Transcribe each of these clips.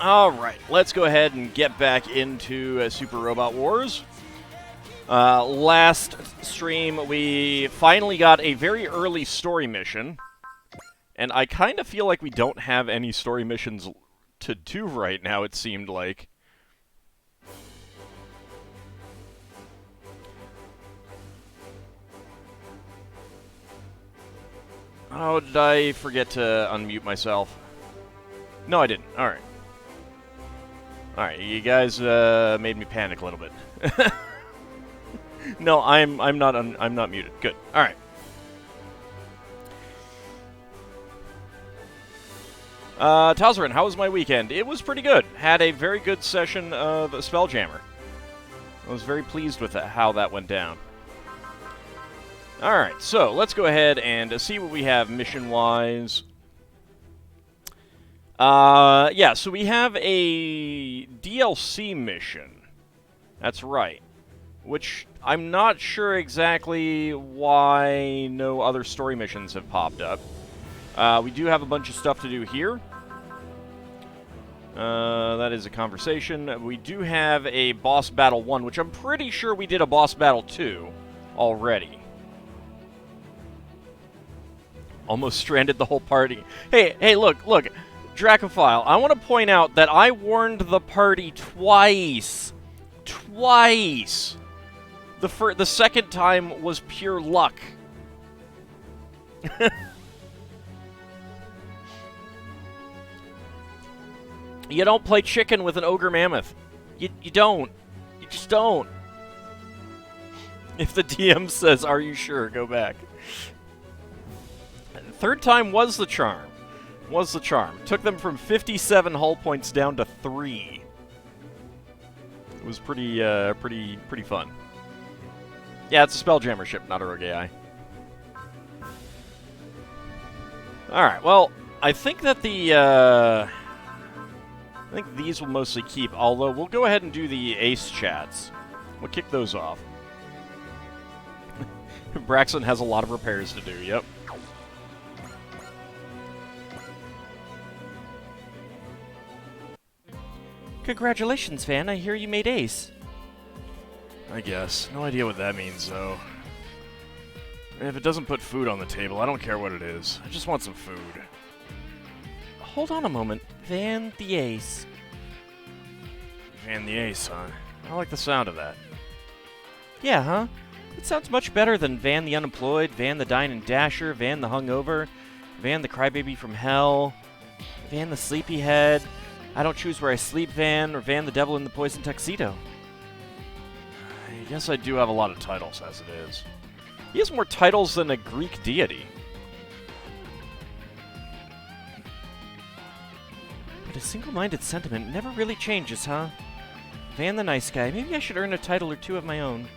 Alright, let's go ahead and get back into Super Robot Wars. Last stream, we finally got a very early story mission. And I kind of feel like we don't have any story missions to do right now, it seemed like. Oh, did I forget to unmute myself? No, I didn't. Alright. Alright, you guys made me panic a little bit. No, I'm not muted. Good. Alright. Talzarin, how was my weekend? It was pretty good. Had a very good session of Spelljammer. I was very pleased with how that went down. Alright, so let's go ahead and see what we have mission-wise. Yeah, so we have a DLC mission. That's right. Which I'm not sure exactly why no other story missions have popped up. We do have a bunch of stuff to do here. That is a conversation. We do have a boss battle 1, which I'm pretty sure we did a boss battle 2 already. Almost stranded the whole party. Hey, look. Dracophile, I want to point out that I warned the party twice. Twice! The second time was pure luck. You don't play chicken with an ogre mammoth. You don't. You just don't. If the DM says, "Are you sure?" Go back. Third time was the charm. Was the charm. Took them from 57 hull points down to 3. It was pretty fun. Yeah, it's a Spelljammer ship, not a Rogue AI. Alright, well, I think that I think these will mostly keep, although we'll go ahead and do the ace chats. We'll kick those off. Braxton has a lot of repairs to do, yep. Congratulations, Van. I hear you made ace. I guess. No idea what that means, though. If it doesn't put food on the table, I don't care what it is. I just want some food. Hold on a moment. Van the ace. Van the ace, huh? I like the sound of that. Yeah, huh? It sounds much better than Van the unemployed, Van the dine and dasher, Van the hungover, Van the crybaby from hell, Van the sleepyhead, I don't choose where I sleep Van, or Van the devil in the poison tuxedo. I guess I do have a lot of titles as it is. He has more titles than a Greek deity. But a single-minded sentiment never really changes, huh? Van the nice guy. Maybe I should earn a title or two of my own.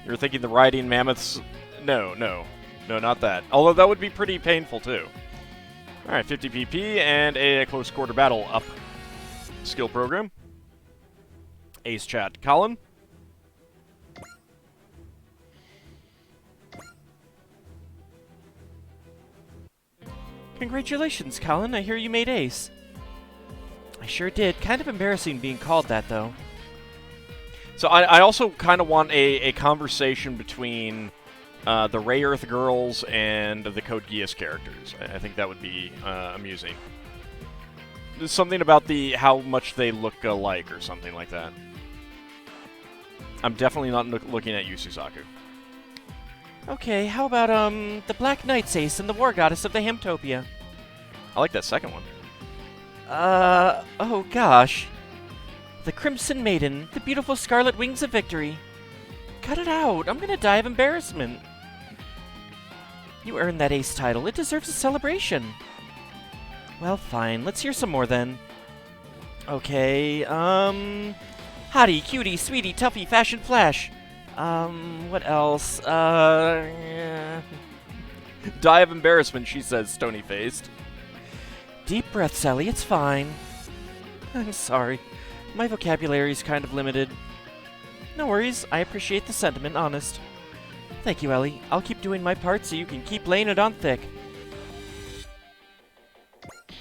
You're thinking the riding mammoths? No, not that. Although that would be pretty painful, too. Alright, 50 PP and a close quarter battle up. Skill program. Ace chat. Colin? Congratulations, Colin. I hear you made ace. I sure did. Kind of embarrassing being called that, though. So I also kind of want a conversation between the Ray Earth girls and the Code Geass characters. I think that would be amusing. There's something about how much they look alike or something like that. I'm definitely not looking at you, Suzaku. Okay, how about, the Black Knight's ace and the War Goddess of the Hamtopia? I like that second one. Oh gosh. The Crimson Maiden, the beautiful Scarlet Wings of Victory. Cut it out, I'm gonna die of embarrassment. You earned that ace title, it deserves a celebration. Well, fine, let's hear some more then. Okay, hottie, cutie, sweetie, tuffy, fashion flash. What else? Die of embarrassment, she says, stony-faced. Deep breath, Sally, it's fine. I'm sorry. My vocabulary's kind of limited. No worries, I appreciate the sentiment, honest. Thank you, Ellie. I'll keep doing my part so you can keep laying it on thick.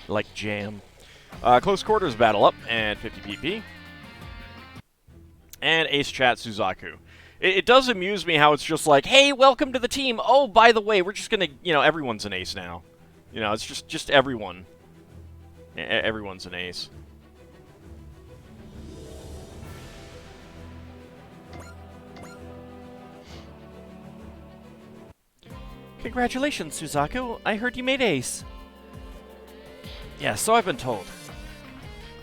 Like jam. Close quarters battle up and 50 PP. And Ace Chat Suzaku. It does amuse me how it's just like, hey, welcome to the team. Oh, by the way, we're just gonna, everyone's an ace now. It's just everyone. Everyone's an ace. Congratulations, Suzaku. I heard you made ace. Yeah, so I've been told.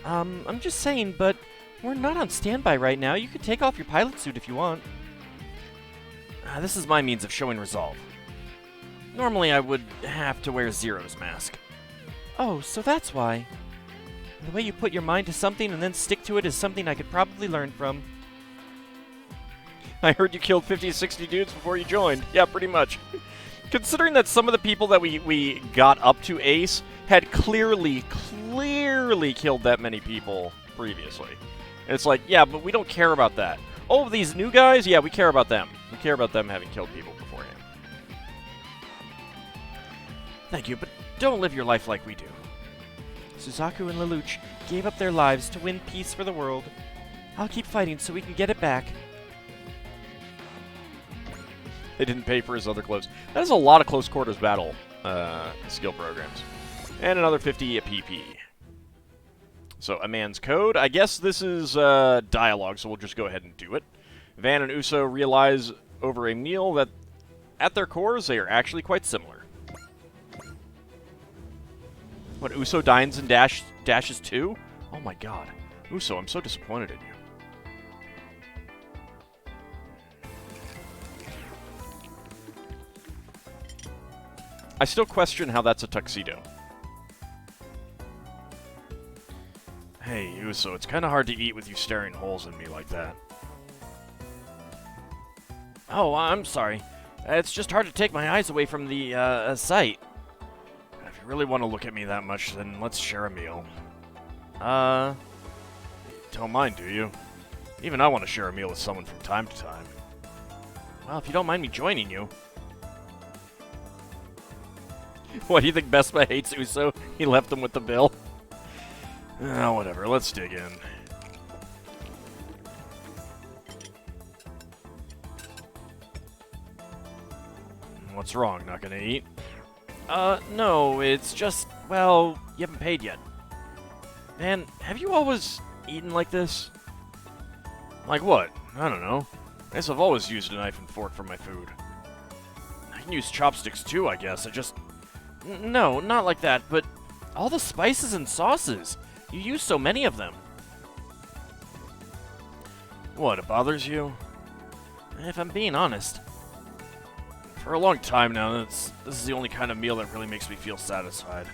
I'm just saying, but we're not on standby right now. You could take off your pilot suit if you want. This is my means of showing resolve. Normally, I would have to wear Zero's mask. Oh, so that's why. The way you put your mind to something and then stick to it is something I could probably learn from. I heard you killed 50 to 60 dudes before you joined. Yeah, pretty much. Considering that some of the people that we got up to ace had clearly killed that many people previously. And it's like, yeah, but we don't care about that. Oh, these new guys? Yeah, we care about them. We care about them having killed people beforehand. Thank you, but don't live your life like we do. Suzaku and Lelouch gave up their lives to win peace for the world. I'll keep fighting so we can get it back. They didn't pay for his other clothes. That is a lot of close quarters battle skill programs. And another 50 a PP. So, a man's code. I guess this is dialogue, so we'll just go ahead and do it. Van and Uso realize over a meal that at their cores, they are actually quite similar. What, Uso dines and dashes too? Oh my god. Uso, I'm so disappointed in you. I still question how that's a tuxedo. Hey, Uso, it's kind of hard to eat with you staring holes in me like that. Oh, I'm sorry. It's just hard to take my eyes away from the sight. If you really want to look at me that much, then let's share a meal. Don't mind, do you? Even I want to share a meal with someone from time to time. Well, if you don't mind me joining you. What, do you think Vespa hates Uso? He left him with the bill? Oh, whatever. Let's dig in. What's wrong? Not gonna eat? No, it's just, well, you haven't paid yet. Man, have you always eaten like this? Like what? I don't know. I guess I've always used a knife and fork for my food. I can use chopsticks too, I guess. No, not like that, but all the spices and sauces. You use so many of them. What, it bothers you? If I'm being honest. For a long time now, this is the only kind of meal that really makes me feel satisfied.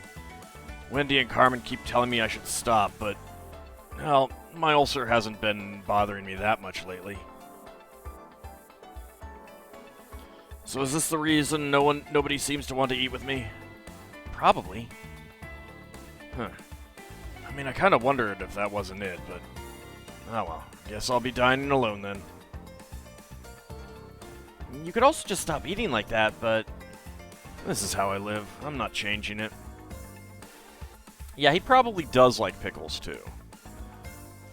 Wendy and Carmen keep telling me I should stop, but, well, my ulcer hasn't been bothering me that much lately. So is this the reason nobody seems to want to eat with me? Probably. Huh. I mean, I kind of wondered if that wasn't it, but... oh well, guess I'll be dining alone then. You could also just stop eating like that, but... this is how I live. I'm not changing it. Yeah, he probably does like pickles, too.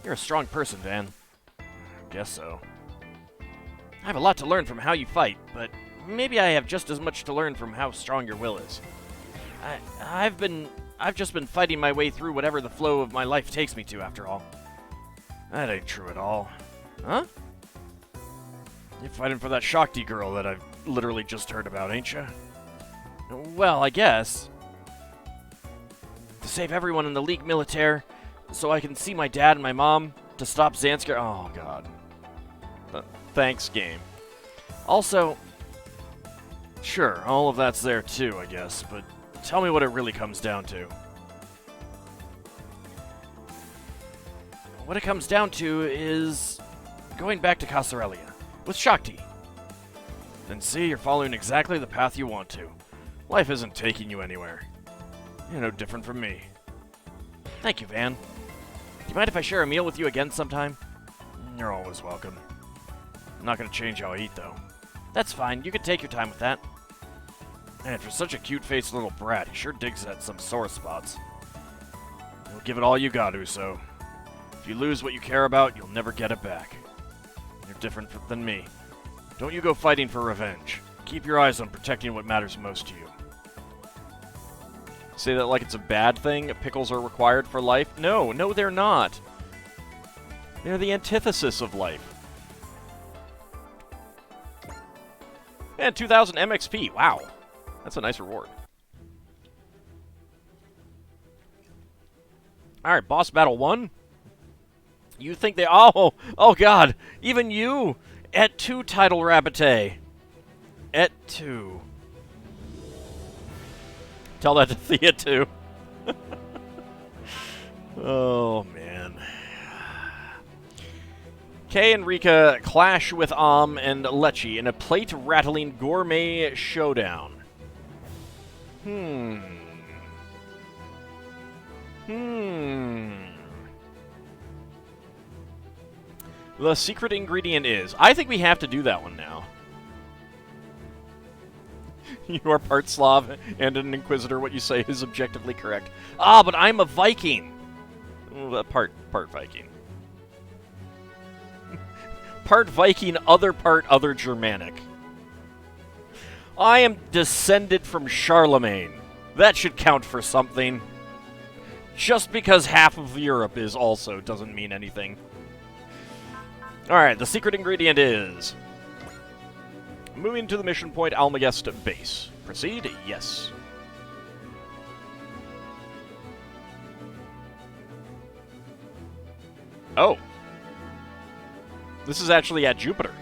You're a strong person, Van. Guess so. I have a lot to learn from how you fight, but maybe I have just as much to learn from how strong your will is. I've just been fighting my way through whatever the flow of my life takes me to, after all. That ain't true at all. Huh? You're fighting for that Shakti girl that I've literally just heard about, ain't you? Well, I guess. To save everyone in the League Militaire, so I can see my dad and my mom, to stop Zanskar. Oh, God. Thanks, game. Also, sure, all of that's there too, I guess, but tell me what it really comes down to. What it comes down to is going back to Casarelia with Shakti. Then see, you're following exactly the path you want to. Life isn't taking you anywhere. You're no different from me. Thank you, Van. Do you mind if I share a meal with you again sometime? You're always welcome. I'm not gonna change how I eat, though. That's fine. You can take your time with that. Man, for such a cute-faced little brat, he sure digs at some sore spots. You'll give it all you got, Uso. If you lose what you care about, you'll never get it back. You're different than me. Don't you go fighting for revenge. Keep your eyes on protecting what matters most to you. Say that like it's a bad thing? Pickles are required for life? No, they're not. They're the antithesis of life. And 2,000 MXP. Wow. That's a nice reward. Alright, boss battle 1. You think they... Oh god. Even you. Et tu, title Rabbite. Et tu. Tell that to Thea, too. Oh, man. Kay and Rika clash with Am and Lechi in a plate-rattling gourmet showdown. The secret ingredient is... I think we have to do that one now. You are part Slav and an Inquisitor. What you say is objectively correct. Ah, but I'm a Viking. Part Viking. Part Viking, part other Germanic. I am descended from Charlemagne. That should count for something. Just because half of Europe is also doesn't mean anything. Alright, the secret ingredient is... Moving to the mission point, Almagest base. Proceed? Yes. Oh. This is actually at Jupiter.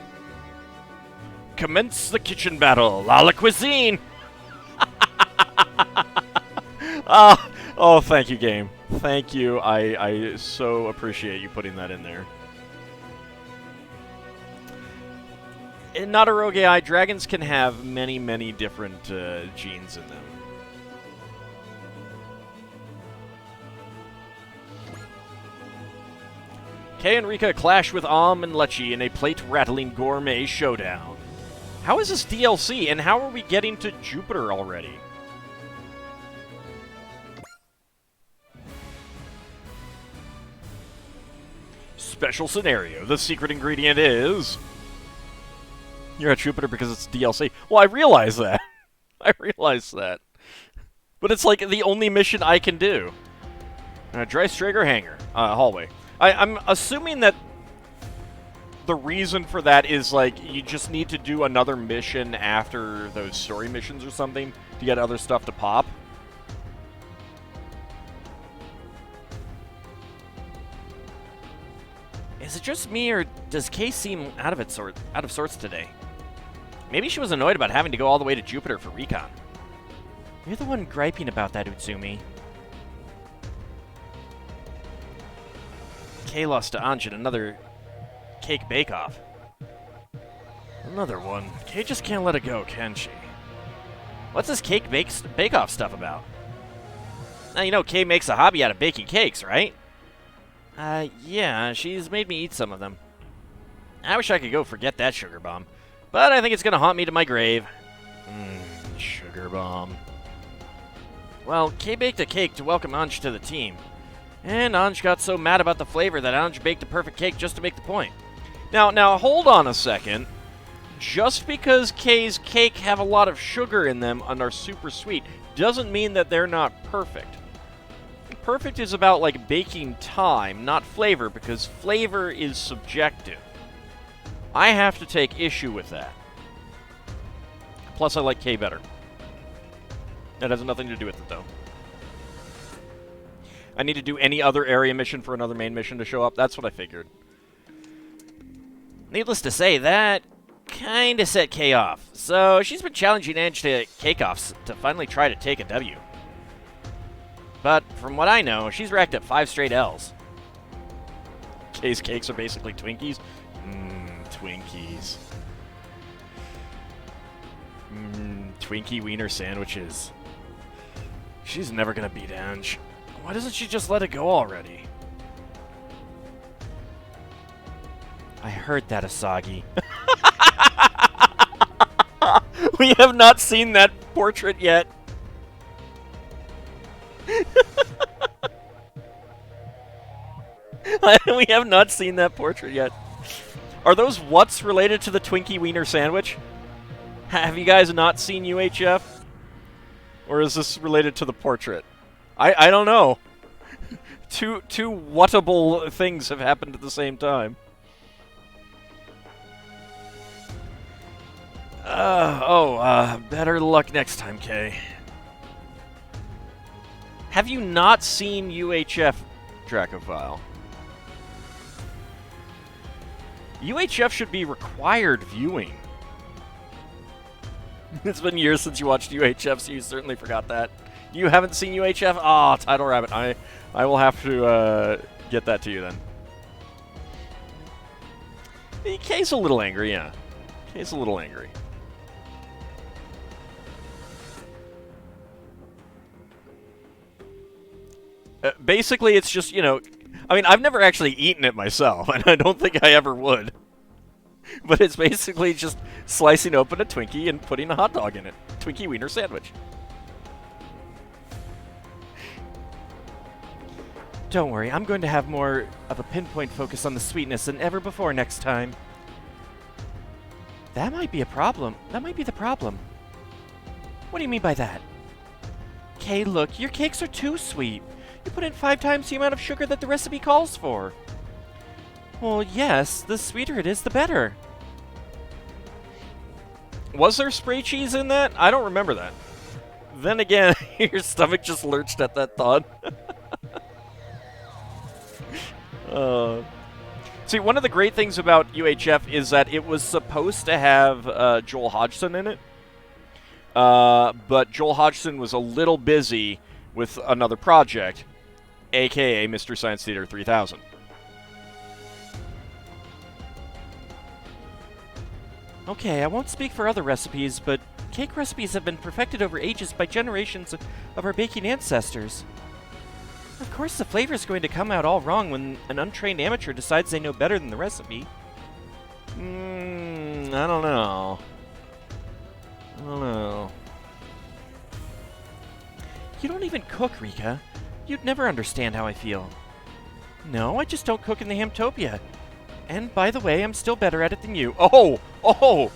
Commence the kitchen battle. La cuisine! Oh, thank you, game. Thank you. I so appreciate you putting that in there. In Nadarogai, dragons can have many, many different genes in them. Kay and Rika clash with Am and Lechi in a plate-rattling gourmet showdown. How is this DLC, and how are we getting to Jupiter already? Special scenario. The secret ingredient is... You're at Jupiter because it's DLC. Well, I realize that. I realize that. But it's like the only mission I can do. Dry Strager Hangar. Hallway. I'm assuming that the reason for that is, like, you just need to do another mission after those story missions or something to get other stuff to pop. Is it just me, or does Kay seem out of sorts today? Maybe she was annoyed about having to go all the way to Jupiter for recon. You're the one griping about that, Utsumi. Kay lost to Anj in another cake bake-off. Another one. Kay just can't let it go, can she? What's this cake bake-off stuff about? Now, you know Kay makes a hobby out of baking cakes, right? Yeah, she's made me eat some of them. I wish I could go forget that sugar bomb. But I think it's gonna haunt me to my grave. Sugar bomb. Well, Kay baked a cake to welcome Anj to the team. And Anj got so mad about the flavor that Anj baked a perfect cake just to make the point. Now, hold on a second. Just because Kay's cake have a lot of sugar in them and are super sweet doesn't mean that they're not perfect. Perfect is about, like, baking time, not flavor, because flavor is subjective. I have to take issue with that. Plus, I like Kay better. That has nothing to do with it, though. I need to do any other area mission for another main mission to show up. That's what I figured. Needless to say, that kind of set Kay off. So she's been challenging Anj to cake-offs to finally try to take a W. But from what I know, she's racked up 5 straight L's. Kay's cakes are basically Twinkies. Twinkies. Twinkie wiener sandwiches. She's never gonna beat Anj. Why doesn't she just let it go already? I heard that, Asagi. We have not seen that portrait yet. We have not seen that portrait yet. Are those what's related to the Twinkie Wiener Sandwich? Have you guys not seen UHF? Or is this related to the portrait? I don't know. Two whatable things have happened at the same time. Better luck next time, Kay. Have you not seen UHF, Dracophile? UHF should be required viewing. It's been years since you watched UHF, so you certainly forgot that. You haven't seen UHF? Ah, Title Rabbit. I will have to get that to you then. Kay's a little angry, yeah. Kay's a little angry. Basically, it's just, I mean, I've never actually eaten it myself, and I don't think I ever would. But it's basically just slicing open a Twinkie and putting a hot dog in it. Twinkie Wiener Sandwich. Don't worry, I'm going to have more of a pinpoint focus on the sweetness than ever before next time. That might be a problem. That might be the problem. What do you mean by that? Kay, look, your cakes are too sweet. You put in 5 times the amount of sugar that the recipe calls for. Well, yes, the sweeter it is, the better. Was there spray cheese in that? I don't remember that. Then again, your stomach just lurched at that thought. See, one of the great things about UHF is that it was supposed to have Joel Hodgson in it. But Joel Hodgson was a little busy with another project, a.k.a. Mystery Science Theater 3000. Okay, I won't speak for other recipes, but cake recipes have been perfected over ages by generations of our baking ancestors. Of course, the flavor is going to come out all wrong when an untrained amateur decides they know better than the recipe. I don't know. You don't even cook, Rika. You'd never understand how I feel. No, I just don't cook in the Hamtopia. And by the way, I'm still better at it than you. Oh, wow.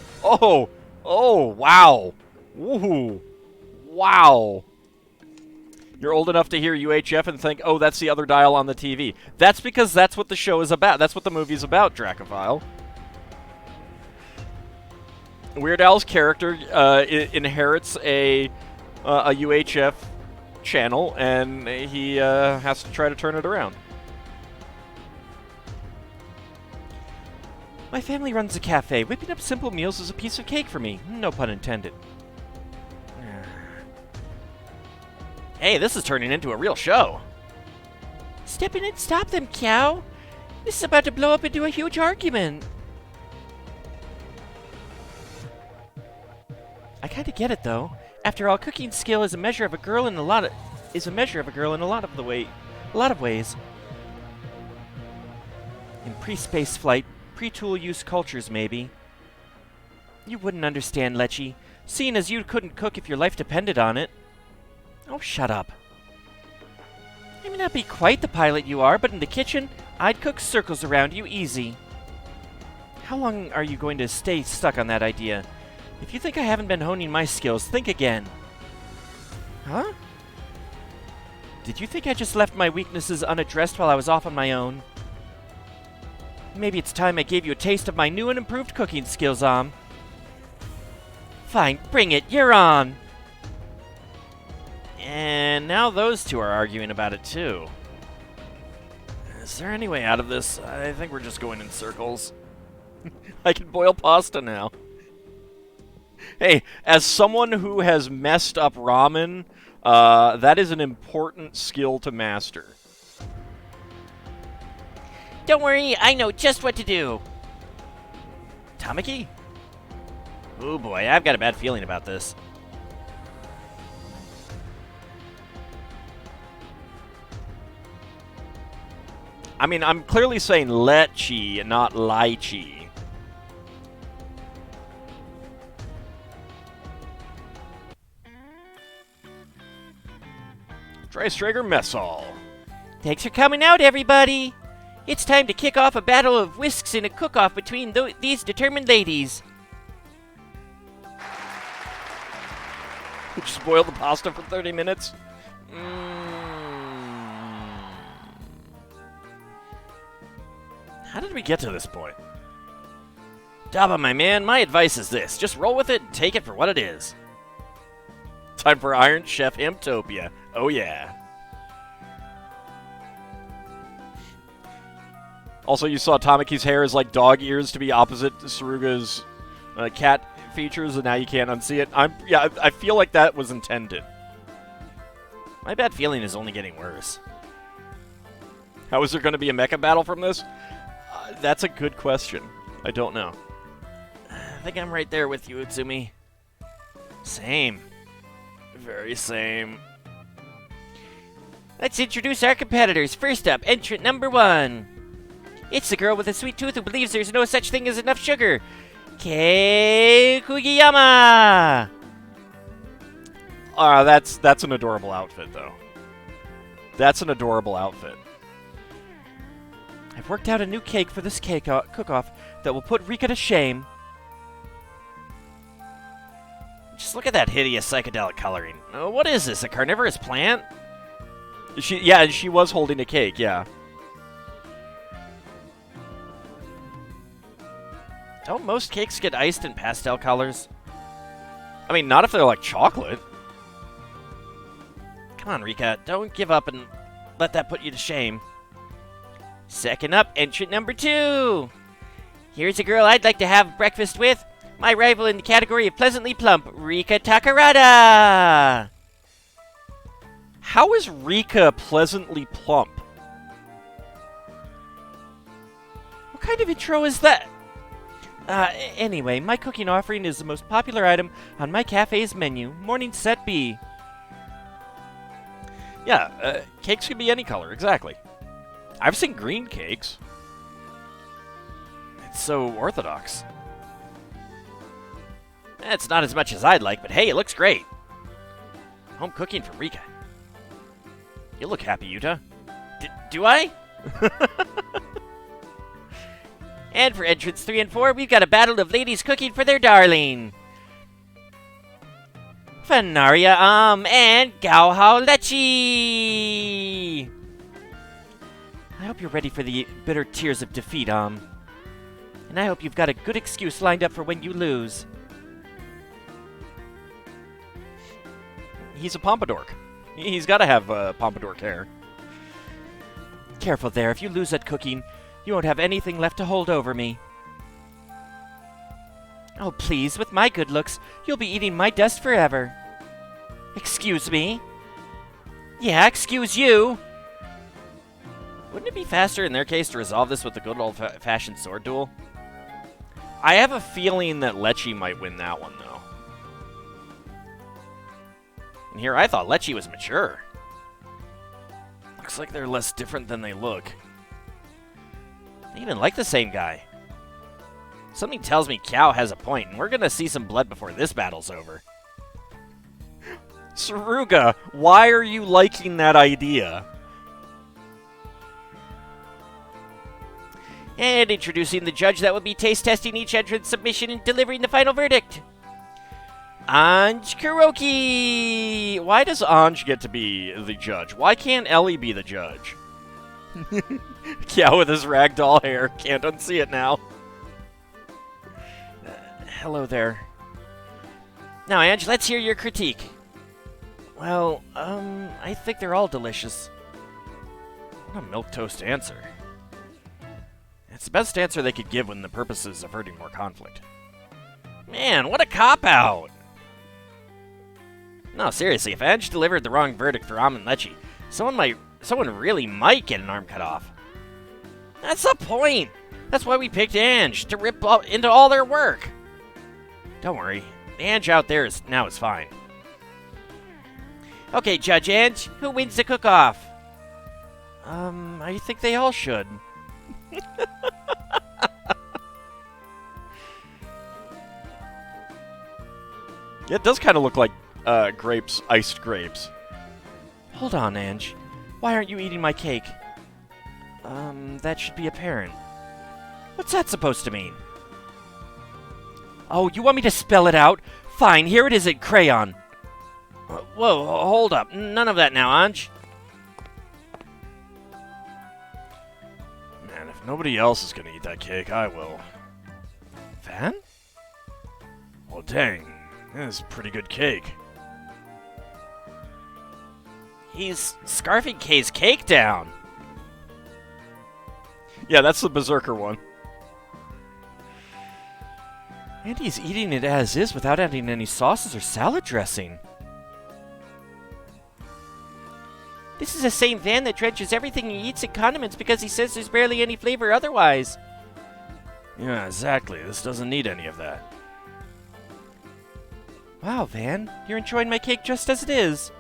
Woohoo. Wow. You're old enough to hear UHF and think, oh, that's the other dial on the TV. That's because that's what the show is about. That's what the movie's about, Dracophile. Weird Al's character inherits a UHF channel, and he has to try to turn it around. My family runs a cafe. Whipping up simple meals is a piece of cake for me. No pun intended. Hey, this is turning into a real show. Step in and stop them, cow. This is about to blow up into a huge argument. I kind of get it, though. After all, cooking skill is a measure of a girl in a lot of ways. In pre-space flight, pre-tool use cultures, maybe. You wouldn't understand, Lecce, seeing as you couldn't cook if your life depended on it. Oh, shut up. I may not be quite the pilot you are, but in the kitchen, I'd cook circles around you easy. How long are you going to stay stuck on that idea? If you think I haven't been honing my skills, think again. Huh? Did you think I just left my weaknesses unaddressed while I was off on my own? Maybe it's time I gave you a taste of my new and improved cooking skills, Fine, bring it, you're on! And now those two are arguing about it, too. Is there any way out of this? I think we're just going in circles. I can boil pasta now. Hey, as someone who has messed up ramen, that is an important skill to master. Don't worry, I know just what to do. Tamaki? Oh boy, I've got a bad feeling about this. I mean, I'm clearly saying Lecce, not lychee. Dry Strager Mess Hall. Thanks for coming out, everybody. It's time to kick off a battle of whisks in a cook-off between these determined ladies. Just boil the pasta for 30 minutes? How did we get to this point? Daba, my man, my advice is this. Just roll with it and take it for what it is. Time for Iron Chef Hamtopia. Oh, yeah. Also, you saw Tamaki's hair is like dog ears to be opposite Suruga's cat features, and now you can't unsee it. I feel like that was intended. My bad feeling is only getting worse. How is there going to be a mecha battle from this? That's a good question. I don't know. I think I'm right there with you, Utsumi. Same. Very same. Let's introduce our competitors. First up, entrant number 1. It's the girl with a sweet tooth who believes there's no such thing as enough sugar. Kei Kugiyama! That's an adorable outfit, though. That's an adorable outfit. I've worked out a new cake for this cook-off that will put Rika to shame. Just look at that hideous psychedelic coloring. What is this, a carnivorous plant? She was holding a cake, yeah. Don't most cakes get iced in pastel colors? I mean, not if they're like chocolate. Come on, Rika, don't give up and let that put you to shame. Second up, entrant number 2. Here's a girl I'd like to have breakfast with. My rival in the category of pleasantly plump, Rika Takarada. How is Rika pleasantly plump? What kind of intro is that? Anyway, my cooking offering is the most popular item on my cafe's menu. Morning set B. Yeah, cakes can be any color, exactly. I've seen green cakes. It's so orthodox. It's not as much as I'd like, but hey, it looks great. Home cooking for Rika. You look happy, Yuta. Do I? And for entrants 3 and 4, we've got a battle of ladies cooking for their darling. Fanaria and Gauhao Lechi. I hope you're ready for the bitter tears of defeat, And I hope you've got a good excuse lined up for when you lose. He's a pompadour. He's got to have pompadour hair. Careful there. If you lose at cooking, you won't have anything left to hold over me. Oh, please, with my good looks, you'll be eating my dust forever. Excuse me? Yeah, excuse you. Wouldn't it be faster in their case to resolve this with the good old-fashioned sword duel? I have a feeling that Lechi might win that one, though. And here I thought Lechi was mature. Looks like they're less different than they look. They even like the same guy. Something tells me Kiao has a point, and we're gonna see some blood before this battle's over. Suruga, why are you liking that idea? And introducing the judge that will be taste testing each entrant's submission and delivering the final verdict. Anj Kuroki! Why does Anj get to be the judge? Why can't Ellie be the judge? Kiao with his ragdoll hair. Can't unsee it now. Hello there. Now, Anj, let's hear your critique. Well, I think they're all delicious. What a milquetoast answer. It's the best answer they could give when the purpose is averting more conflict. Man, what a cop-out! No, seriously, if Anj delivered the wrong verdict for Am and Lechi, someone really might get an arm cut off. That's the point! That's why we picked Anj, to rip into all their work! Don't worry, the Anj out there is fine. Okay, Judge Anj, who wins the cook-off? I think they all should. Yeah, it does kind of look like grapes, iced grapes. Hold on, Anj. Why aren't you eating my cake? That should be apparent. What's that supposed to mean? Oh, you want me to spell it out? Fine, here it is in crayon. Whoa, hold up. None of that now, Anj. Man, if nobody else is gonna eat that cake, I will. Van? Well, dang. This is a pretty good cake. He's scarfing Kay's cake down. Yeah, that's the Berserker one. And he's eating it as is without adding any sauces or salad dressing. This is the same Van that drenches everything he eats in condiments because he says there's barely any flavor otherwise. Yeah, exactly. This doesn't need any of that. Wow, Van, you're enjoying my cake just as it is.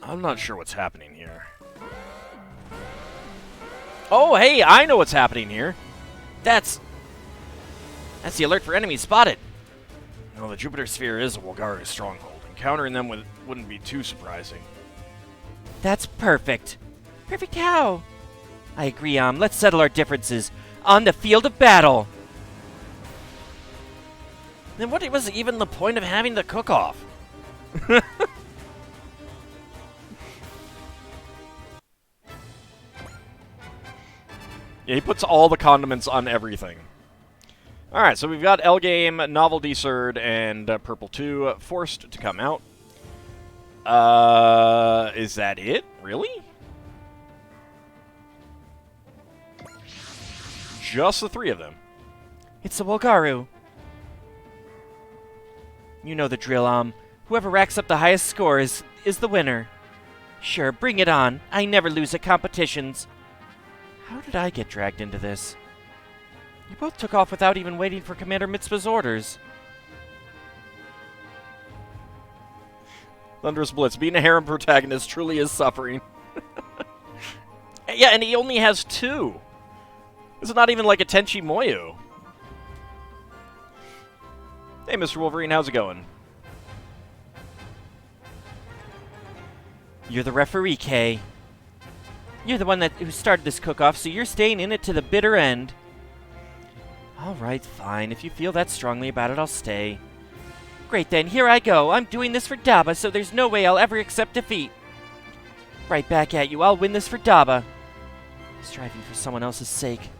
I'm not sure what's happening here. Oh, hey, I know what's happening here. That's the alert for enemies spotted. No, the Jupiter Sphere is a Wolgaru stronghold. Encountering them wouldn't be too surprising. That's perfect. Perfect how? I agree, let's settle our differences on the field of battle. Then what was even the point of having the cook-off? Yeah, he puts all the condiments on everything. Alright, so we've got L Game, Novelty Surd, and Purple 2 forced to come out. Is that it? Really? Just the 3 of them. It's a Wolgaru. You know the drill, whoever racks up the highest score is the winner. Sure, bring it on. I never lose at competitions. How did I get dragged into this? You both took off without even waiting for Commander Mitzvah's orders. Thunderous Blitz. Being a harem protagonist truly is suffering. Yeah, and he only has 2. It's not even like a Tenchi Moyu. Hey, Mr. Wolverine, how's it going? You're the referee, Kay. You're the one who started this cook-off, so you're staying in it to the bitter end. All right, fine. If you feel that strongly about it, I'll stay. Great then, here I go. I'm doing this for Daba, so there's no way I'll ever accept defeat. Right back at you. I'll win this for Daba. Striving for someone else's sake.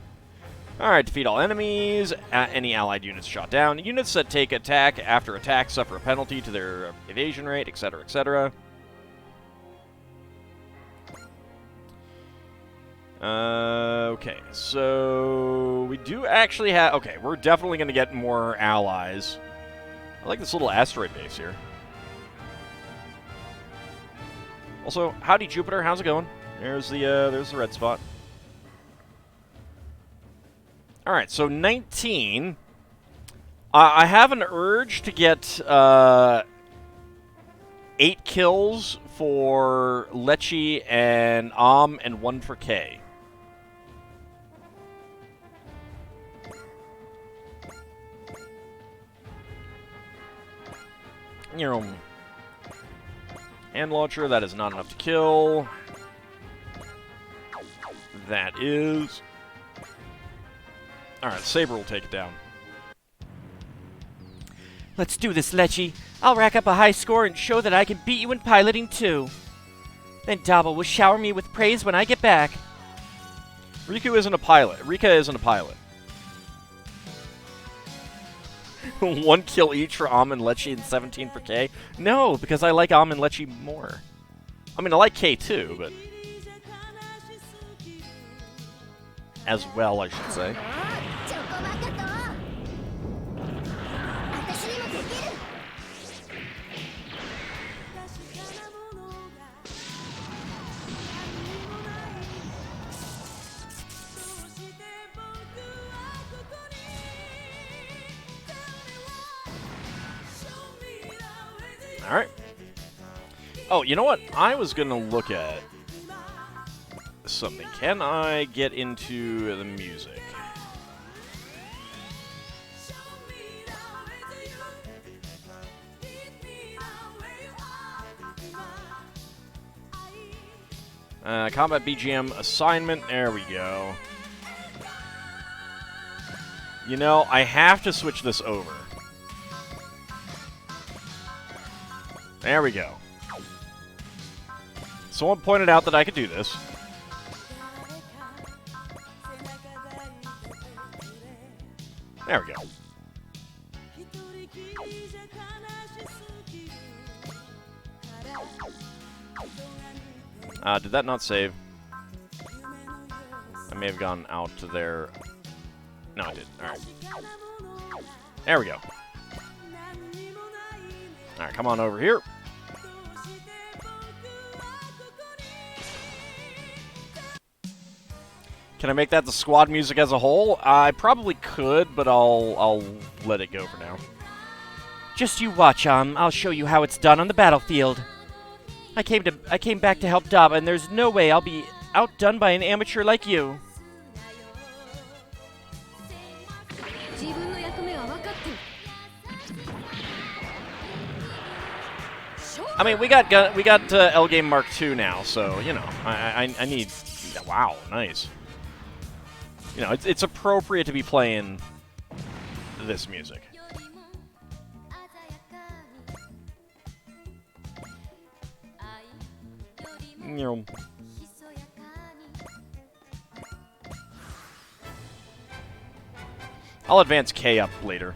Alright, defeat all enemies, any allied units shot down. Units that take attack after attack suffer a penalty to their evasion rate, etc., etc. Okay, so we do actually have... Okay, we're definitely going to get more allies. I like this little asteroid base here. Also, howdy Jupiter, how's it going? There's the red spot. Alright, so 19. I have an urge to get 8 kills for Lechi and and 1 for K. Hand launcher, that is not enough to kill. That is... Alright, Saber will take it down. Let's do this, Lechi. I'll rack up a high score and show that I can beat you in piloting too. Then Daba will shower me with praise when I get back. Riku isn't a pilot. Rika isn't a pilot. 1 kill each for and Lechi and 17 for K? No, because I like and Lechi more. I mean, I like K too, but... As well, I should say. Alright. Oh, you know what? I was going to look at something. Can I get into the music? Combat BGM assignment. There we go. You know, I have to switch this over. There we go. Someone pointed out that I could do this. There we go. Did that not save? I may have gone out to there. No, I did. Alright. There we go. Alright, come on over here. Can I make that the squad music as a whole? I probably could, but I'll let it go for now. Just you watch, I'll show you how it's done on the battlefield. I came back to help Daba, and there's no way I'll be outdone by an amateur like you. I mean, we got L Game Mark II now, so you know, I need. Wow, nice. You know, it's appropriate to be playing this music. I'll advance K up later.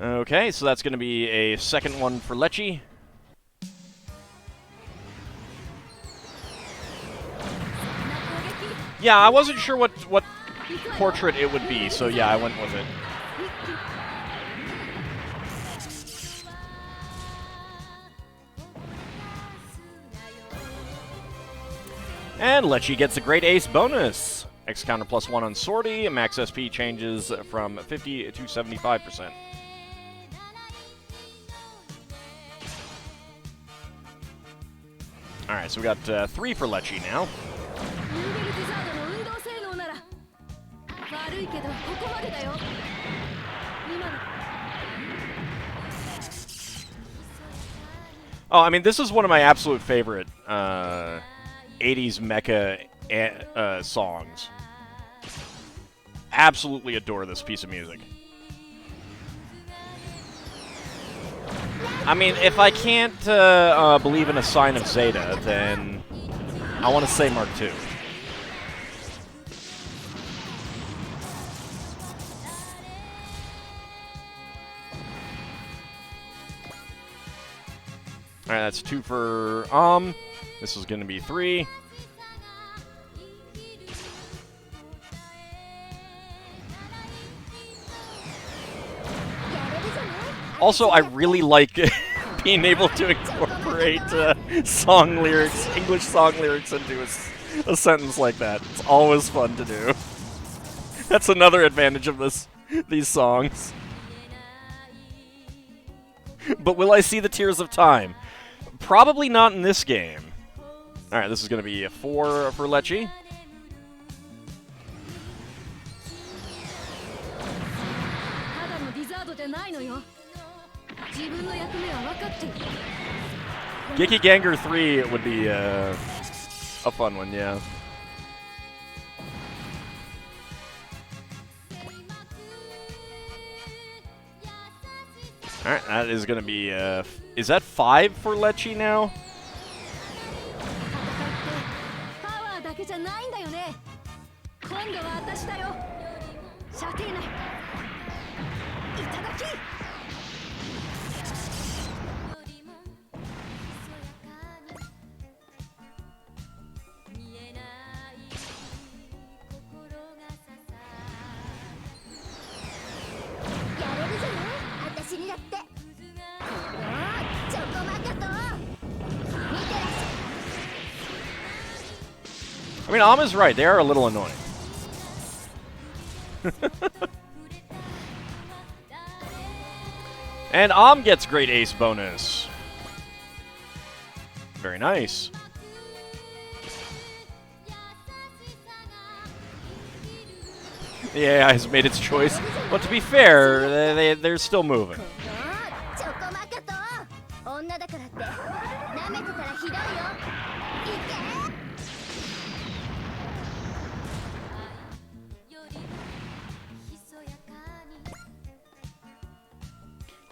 Okay, so that's going to be a second one for Lecce. Yeah, I wasn't sure what portrait it would be, so yeah, I went with it. And Lecce gets a great ace bonus. X counter +1 on sortie. Max SP changes from 50 to 75%. Alright, so we got 3 for Lecce now. Oh, I mean, this is one of my absolute favorite 80s mecha songs. Absolutely adore this piece of music. I mean, if I can't believe in a sign of Zeta, then I want to say Mark II. Alright, that's 2 for This is going to be 3. Also, I really like being able to incorporate song lyrics, English song lyrics into a sentence like that. It's always fun to do. That's another advantage of these songs. But will I see the Tears of Time? Probably not in this game. Alright, this is going to be a 4 for Lecce. Geki Ganger 3 would be a fun one, yeah. Alright, that is going to be, is that 5 for Lecce now? I mean, Ama's right. They are a little annoying. And gets great ace bonus. Very nice. The AI has made its choice. But to be fair, they're still moving.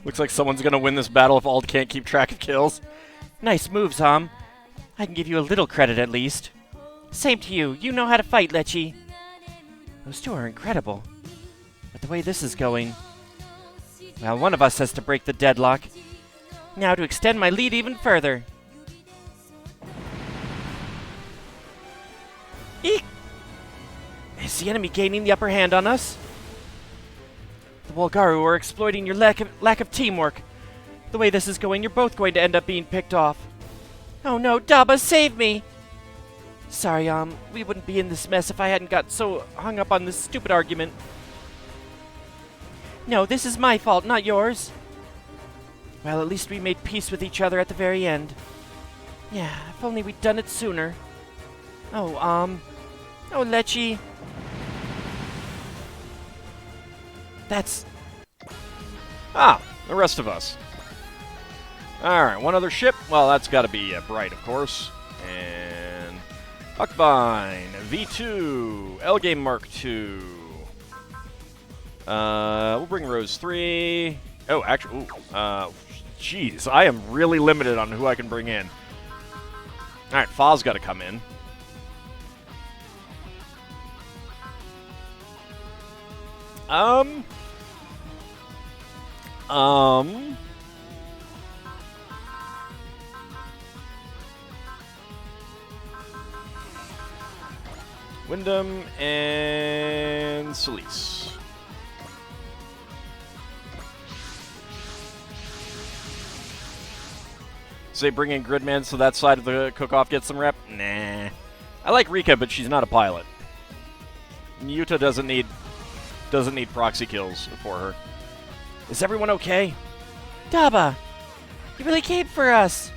Looks like someone's gonna win this battle if Ald can't keep track of kills. Nice moves, I can give you a little credit at least. Same to you. You know how to fight, Lechi. Those two are incredible. But the way this is going... Well, one of us has to break the deadlock. Now to extend my lead even further. Eek! Is the enemy gaining the upper hand on us? The Wolgaru are exploiting your lack of teamwork. The way this is going, you're both going to end up being picked off. Oh no, Daba, save me! Sorry, we wouldn't be in this mess if I hadn't got so hung up on this stupid argument. No, this is my fault, not yours. Well, at least we made peace with each other at the very end. Yeah, if only we'd done it sooner. Oh, Lechi. That's... Ah, the rest of us. Alright, one other ship. Well, that's got to be Bright, of course. And... Huckbine, V2, L-Game Mark II. We'll bring Rose 3. Oh, actually, jeez, I am really limited on who I can bring in. Alright, Fa's got to come in. Wyndham and Celise. Say bring in Gridman so that side of the cook-off gets some rep? Nah. I like Rika, but she's not a pilot. Yuta doesn't need proxy kills for her. Is everyone okay? Daba! You really came for us!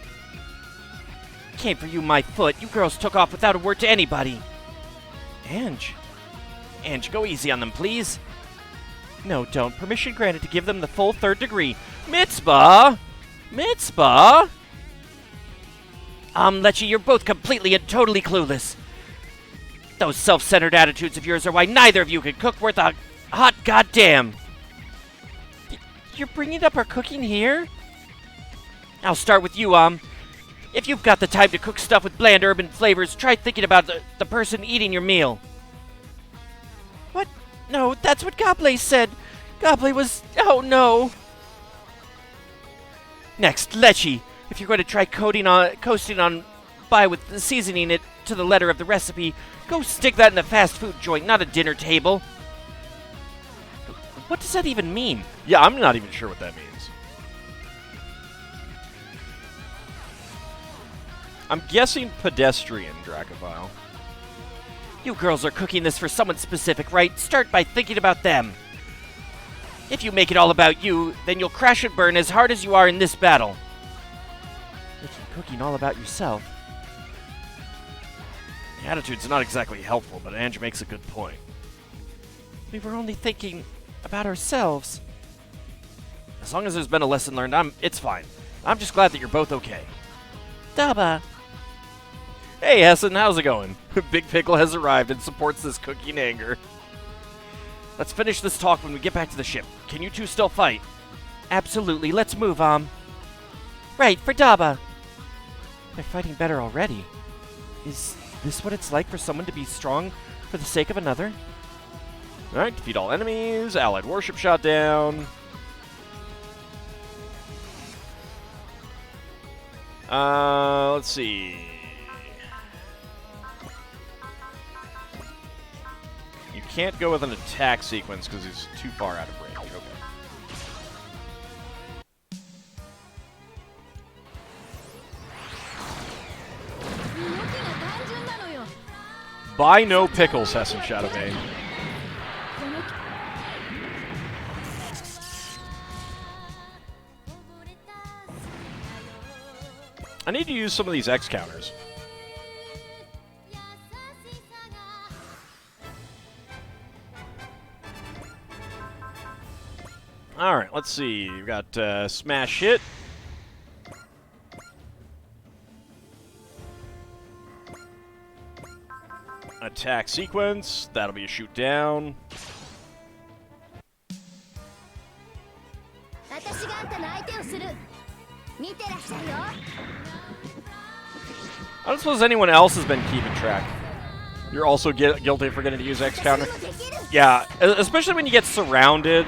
Came for you, my foot. You girls took off without a word to anybody. Ange, go easy on them, please. No, don't. Permission granted to give them the full 3rd degree. Mitzvah! Lechi, you're both completely and totally clueless. Those self-centered attitudes of yours are why neither of you can cook worth a hot goddamn. You're bringing up our cooking here? I'll start with you, If you've got the time to cook stuff with bland urban flavors, try thinking about the person eating your meal. What? No, that's what Goblet said. Goblet was... Oh, no. Next, Lechi. If you're going to try coasting on by with seasoning it to the letter of the recipe, go stick that in a fast food joint, not a dinner table. What does that even mean? Yeah, I'm not even sure what that means. I'm guessing pedestrian, Dracophile. You girls are cooking this for someone specific, right? Start by thinking about them. If you make it all about you, then you'll crash and burn as hard as you are in this battle. Making cooking all about yourself. The attitude's not exactly helpful, but Ange makes a good point. We were only thinking about ourselves. As long as there's been a lesson learned, it's fine. I'm just glad that you're both okay. Daba. Hey, Hessen, how's it going? Big Pickle has arrived and supports this cooking anger. Let's finish this talk when we get back to the ship. Can you two still fight? Absolutely. Let's move on. Right, for Daba. They're fighting better already. Is this what it's like for someone to be strong for the sake of another? Alright, defeat all enemies. Allied warship shot down. Let's see. You can't go with an attack sequence because he's too far out of range. Okay. Buy no pickles, Hessen Shadowbane. I need to use some of these X counters. Alright, let's see. We've got Smash Hit. Attack sequence. That'll be a shoot down. I don't suppose anyone else has been keeping track. You're also guilty of forgetting to use X counter. Yeah, especially when you get surrounded.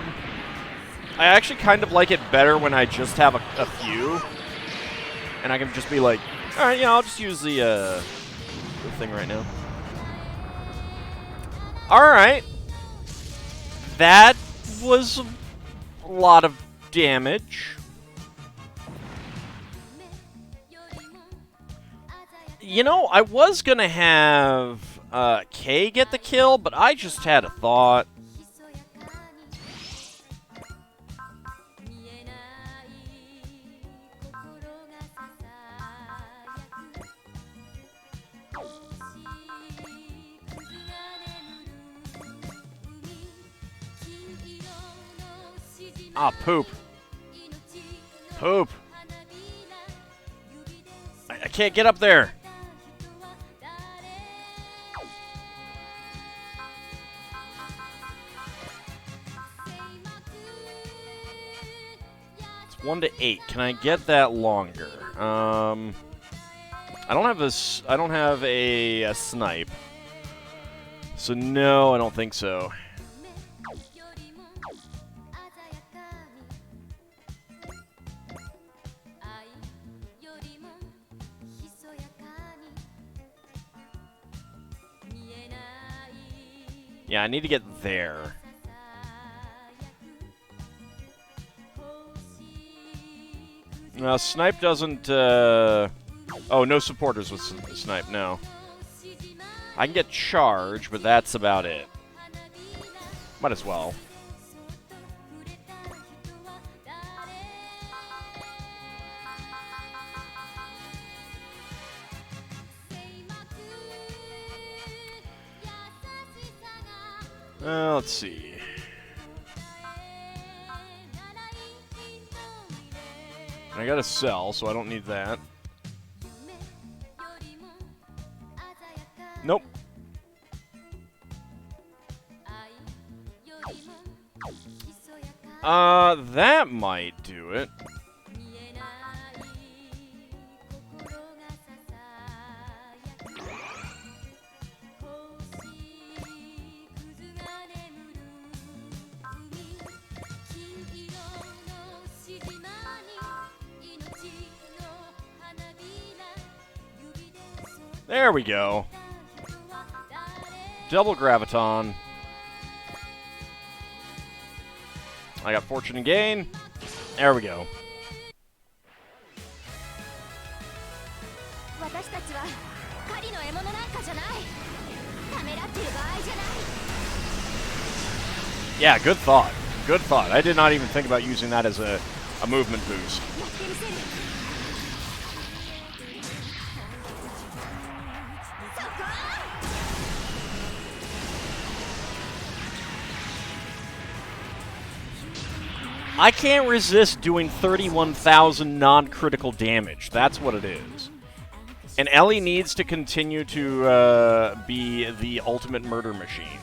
I actually kind of like it better when I just have a few. And I can just be like, alright, yeah, I'll just use the thing right now. Alright. That was a lot of damage. You know, I was gonna have Kay get the kill, but I just had a thought. Ah, poop. Poop. I can't get up there. It's 1 to 8. Can I get that longer? I don't have this. I don't have a snipe. So no, I don't think so. Yeah, I need to get there. No, snipe doesn't, oh, no supporters with snipe, no. I can get charge, but that's about it. Might as well. Let's see. I got a sell, so I don't need that. Nope. That might do it. There we go. Double graviton. I got fortune and gain. There we go. Yeah, good thought. Good thought. I did not even think about using that as a movement boost. I can't resist doing 31,000 non-critical damage. That's what it is. And Ellie needs to continue to be the ultimate murder machine.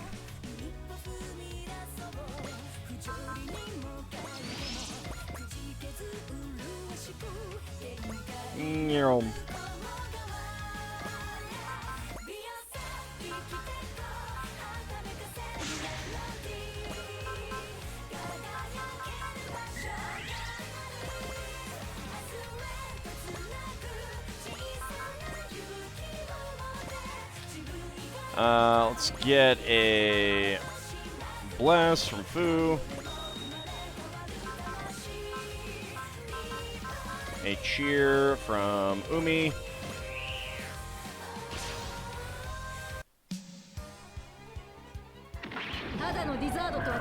Let's get a blast from Fu. A cheer from Umi.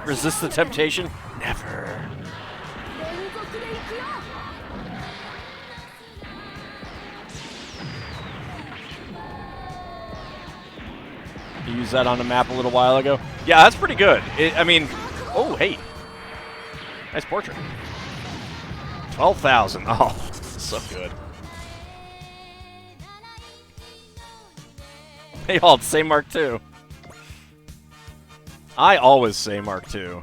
Resist the temptation? Never. You used that on the map a little while ago. Yeah, that's pretty good. I mean, oh, hey. Nice portrait. 12,000. Oh, so good. Hey, Ald, say Mark II. I always say Mark II.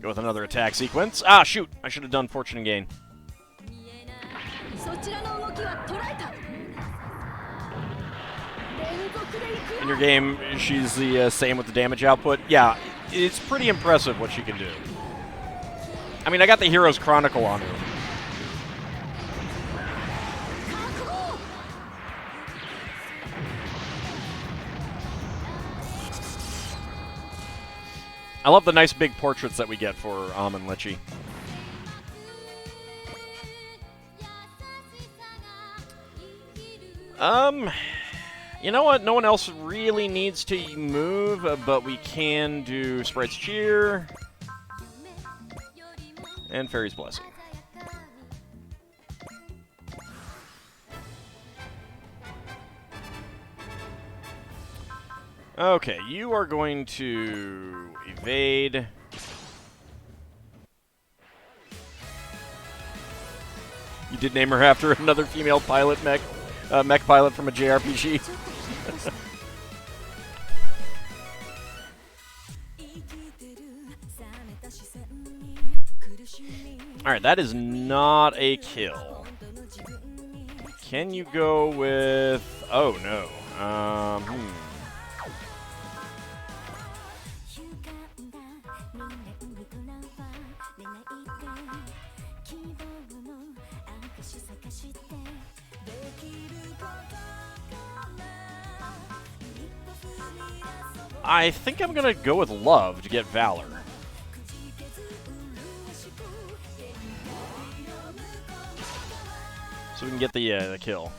Go with another attack sequence. Ah, shoot! I should have done Fortune and Gain. In your game, she's the same with the damage output. Yeah, it's pretty impressive what she can do. I mean, I got the Hero's Chronicle on her. I love the nice big portraits that we get for and Lecce. You know what? No one else really needs to move, but we can do Sprite's Cheer and Fairy's Blessing. Okay, you are going to evade. You did name her after another female pilot mech pilot from a JRPG. Alright, that is not a kill. Can you go with... Oh, no. I think I'm going to go with Love to get Valor. So we can get the kill.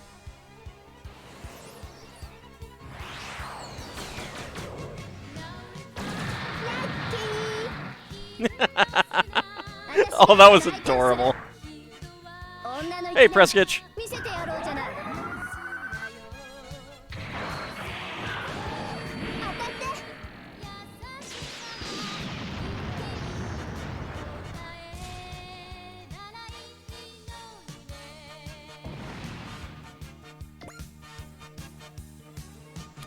Oh, that was adorable. Hey, Preskitch.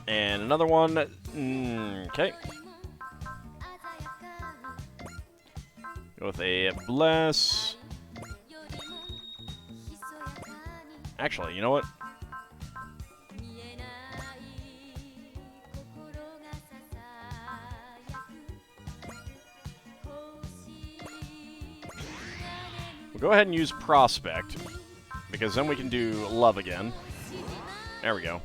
And another one. Okay. Go with a Bless. Actually, you know what? We'll go ahead and use Prospect, because then we can do Love again. There we go.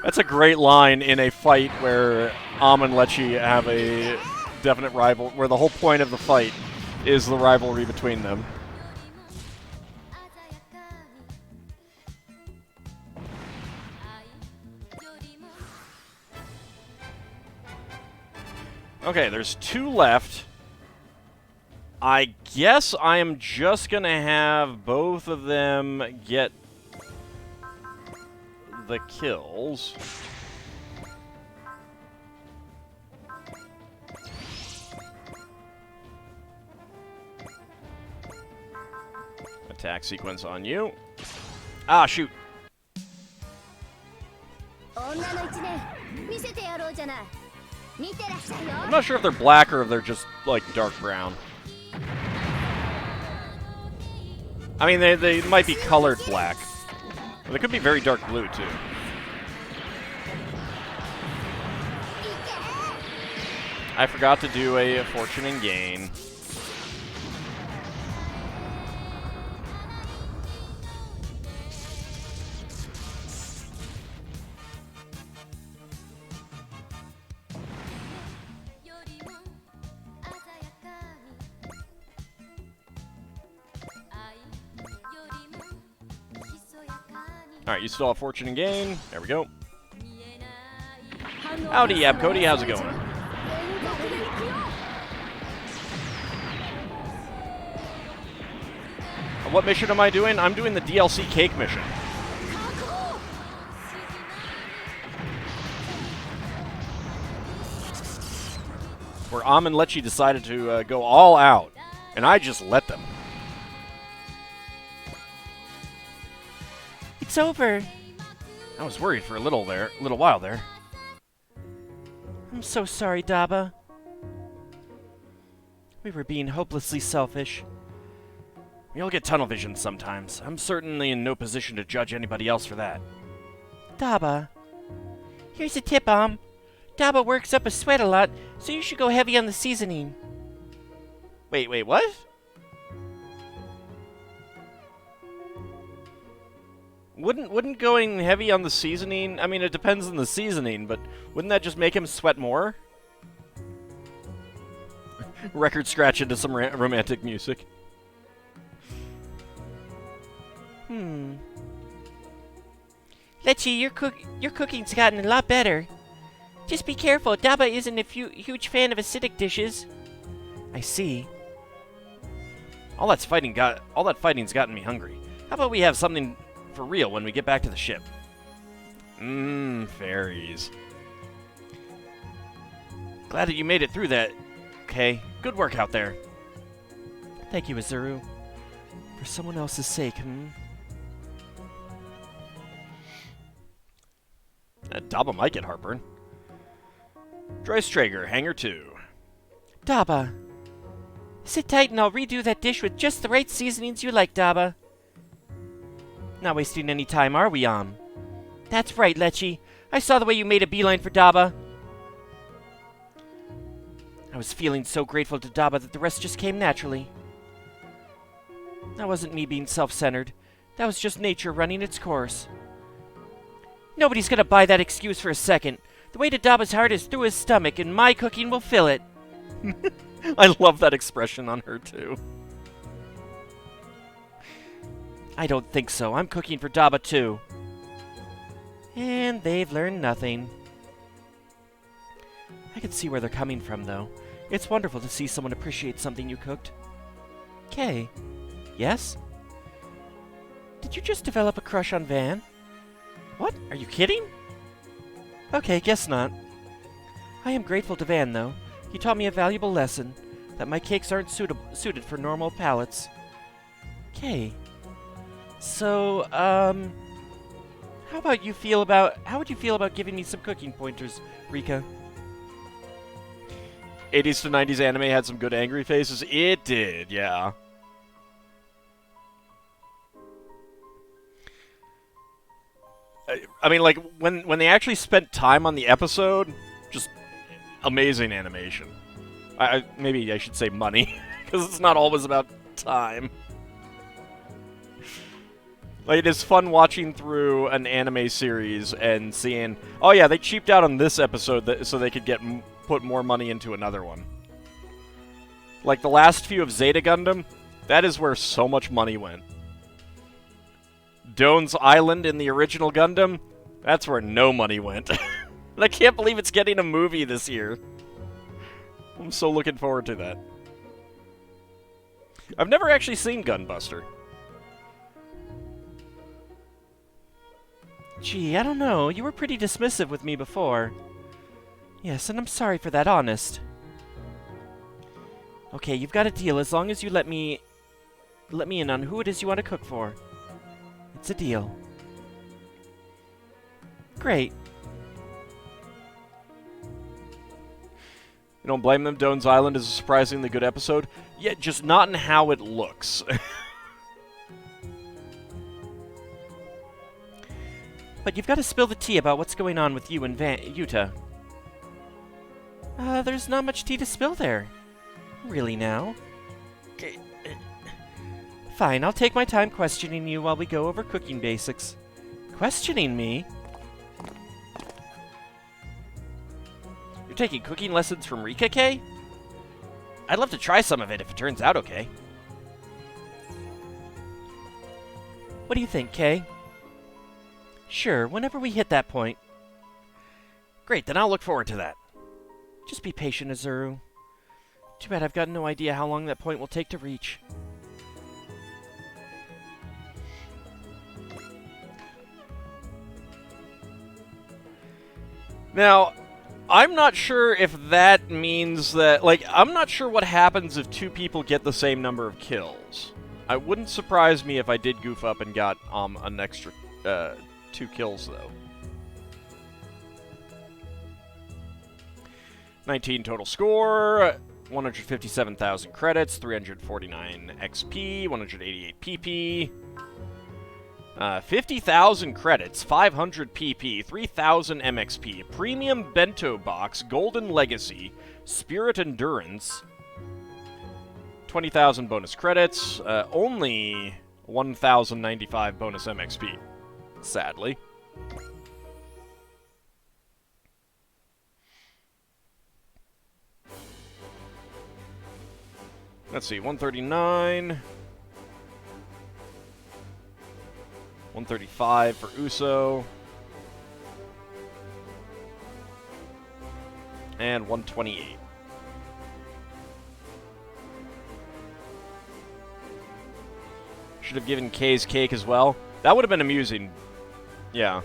That's a great line in a fight where and Lecce have a definite rival, where the whole point of the fight is the rivalry between them. Okay, there's 2 left. I guess I am just going to have both of them get the kills. Attack sequence on you. Ah, shoot. I'm not sure if they're black or if they're just, like, dark brown. I mean, they might be colored black. But they could be very dark blue, too. I forgot to do a Fortune and Gain. Alright, you still have Fortune and Gain. There we go. Howdy, Yab Cody. How's it going? What mission am I doing? I'm doing the DLC cake mission. Where Am and Lechi decided to go all out, and I just let them. It's over. I was worried for a little while there. I'm so sorry, Daba. We were being hopelessly selfish. We all get tunnel vision sometimes. I'm certainly in no position to judge anybody else for that. Daba. Here's a tip, Daba works up a sweat a lot, so you should go heavy on the seasoning. Wait, what? Wouldn't going heavy on the seasoning... I mean, it depends on the seasoning, but wouldn't that just make him sweat more? Record scratch into some romantic music. Lechi, your cooking's gotten a lot better. Just be careful, Daba isn't a huge fan of acidic dishes. I see. All that fighting's gotten me hungry. How about we have something for real when we get back to the ship? Fairies. Glad that you made it through that. Okay, good work out there. Thank you, Azuru. For someone else's sake, Daba might get heartburn. Dreiss Traeger, Hangar 2. Daba. Sit tight and I'll redo that dish with just the right seasonings you like, Daba. Not wasting any time, are we, That's right, Lechi. I saw the way you made a beeline for Daba. I was feeling so grateful to Daba that the rest just came naturally. That wasn't me being self-centered. That was just nature running its course. Nobody's gonna buy that excuse for a second. The way to Daba's heart is through his stomach, and my cooking will fill it. I love that expression on her, too. I don't think so. I'm cooking for Daba, too. And they've learned nothing. I can see where they're coming from, though. It's wonderful to see someone appreciate something you cooked. Kay. Yes? Did you just develop a crush on Van? What? Are you kidding? Okay, guess not. I am grateful to Van, though. He taught me a valuable lesson, that my cakes aren't suited for normal palates. Kay. So, how would you feel about giving me some cooking pointers, Rika? 80s to 90s anime had some good angry faces. It did, yeah. I mean, like, when they actually spent time on the episode, just amazing animation. Maybe I should say money, because it's not always about time. Like, it is fun watching through an anime series and seeing, oh yeah, they cheaped out on this episode so they could put more money into another one. Like the last few of Zeta Gundam, that is where so much money went. Doan's Island in the original Gundam, that's where no money went. And I can't believe it's getting a movie this year. I'm so looking forward to that. I've never actually seen Gunbuster. Gee, I don't know. You were pretty dismissive with me before. Yes, and I'm sorry for that, honest. Okay, you've got a deal as long as you let me in on who it is you want to cook for. It's a deal. Great. You don't blame them. Doan's Island is a surprisingly good episode. Yet just not in how it looks. But you've got to spill the tea about what's going on with you and Yuta. There's not much tea to spill there. Really now? Fine, I'll take my time questioning you while we go over cooking basics. Questioning me? You're taking cooking lessons from Rika, Kay? I'd love to try some of it if it turns out okay. What do you think, Kay? Sure, whenever we hit that point. Great, then I'll look forward to that. Just be patient, Azuru. Too bad I've got no idea how long that point will take to reach. Now, I'm not sure if that means that... Like, I'm not sure what happens if two people get the same number of kills. It wouldn't surprise me if I did goof up and got an extra 2 kills, though. 19 total score, 157,000 credits, 349 XP, 188 PP, 50,000 credits, 500 PP, 3,000 MXP, Premium Bento Box, Golden Legacy, Spirit Endurance, 20,000 bonus credits, only 1,095 bonus MXP, sadly. Let's see, 139. 135 for Uso. And 128. Should have given K's cake as well. That would have been amusing. Yeah.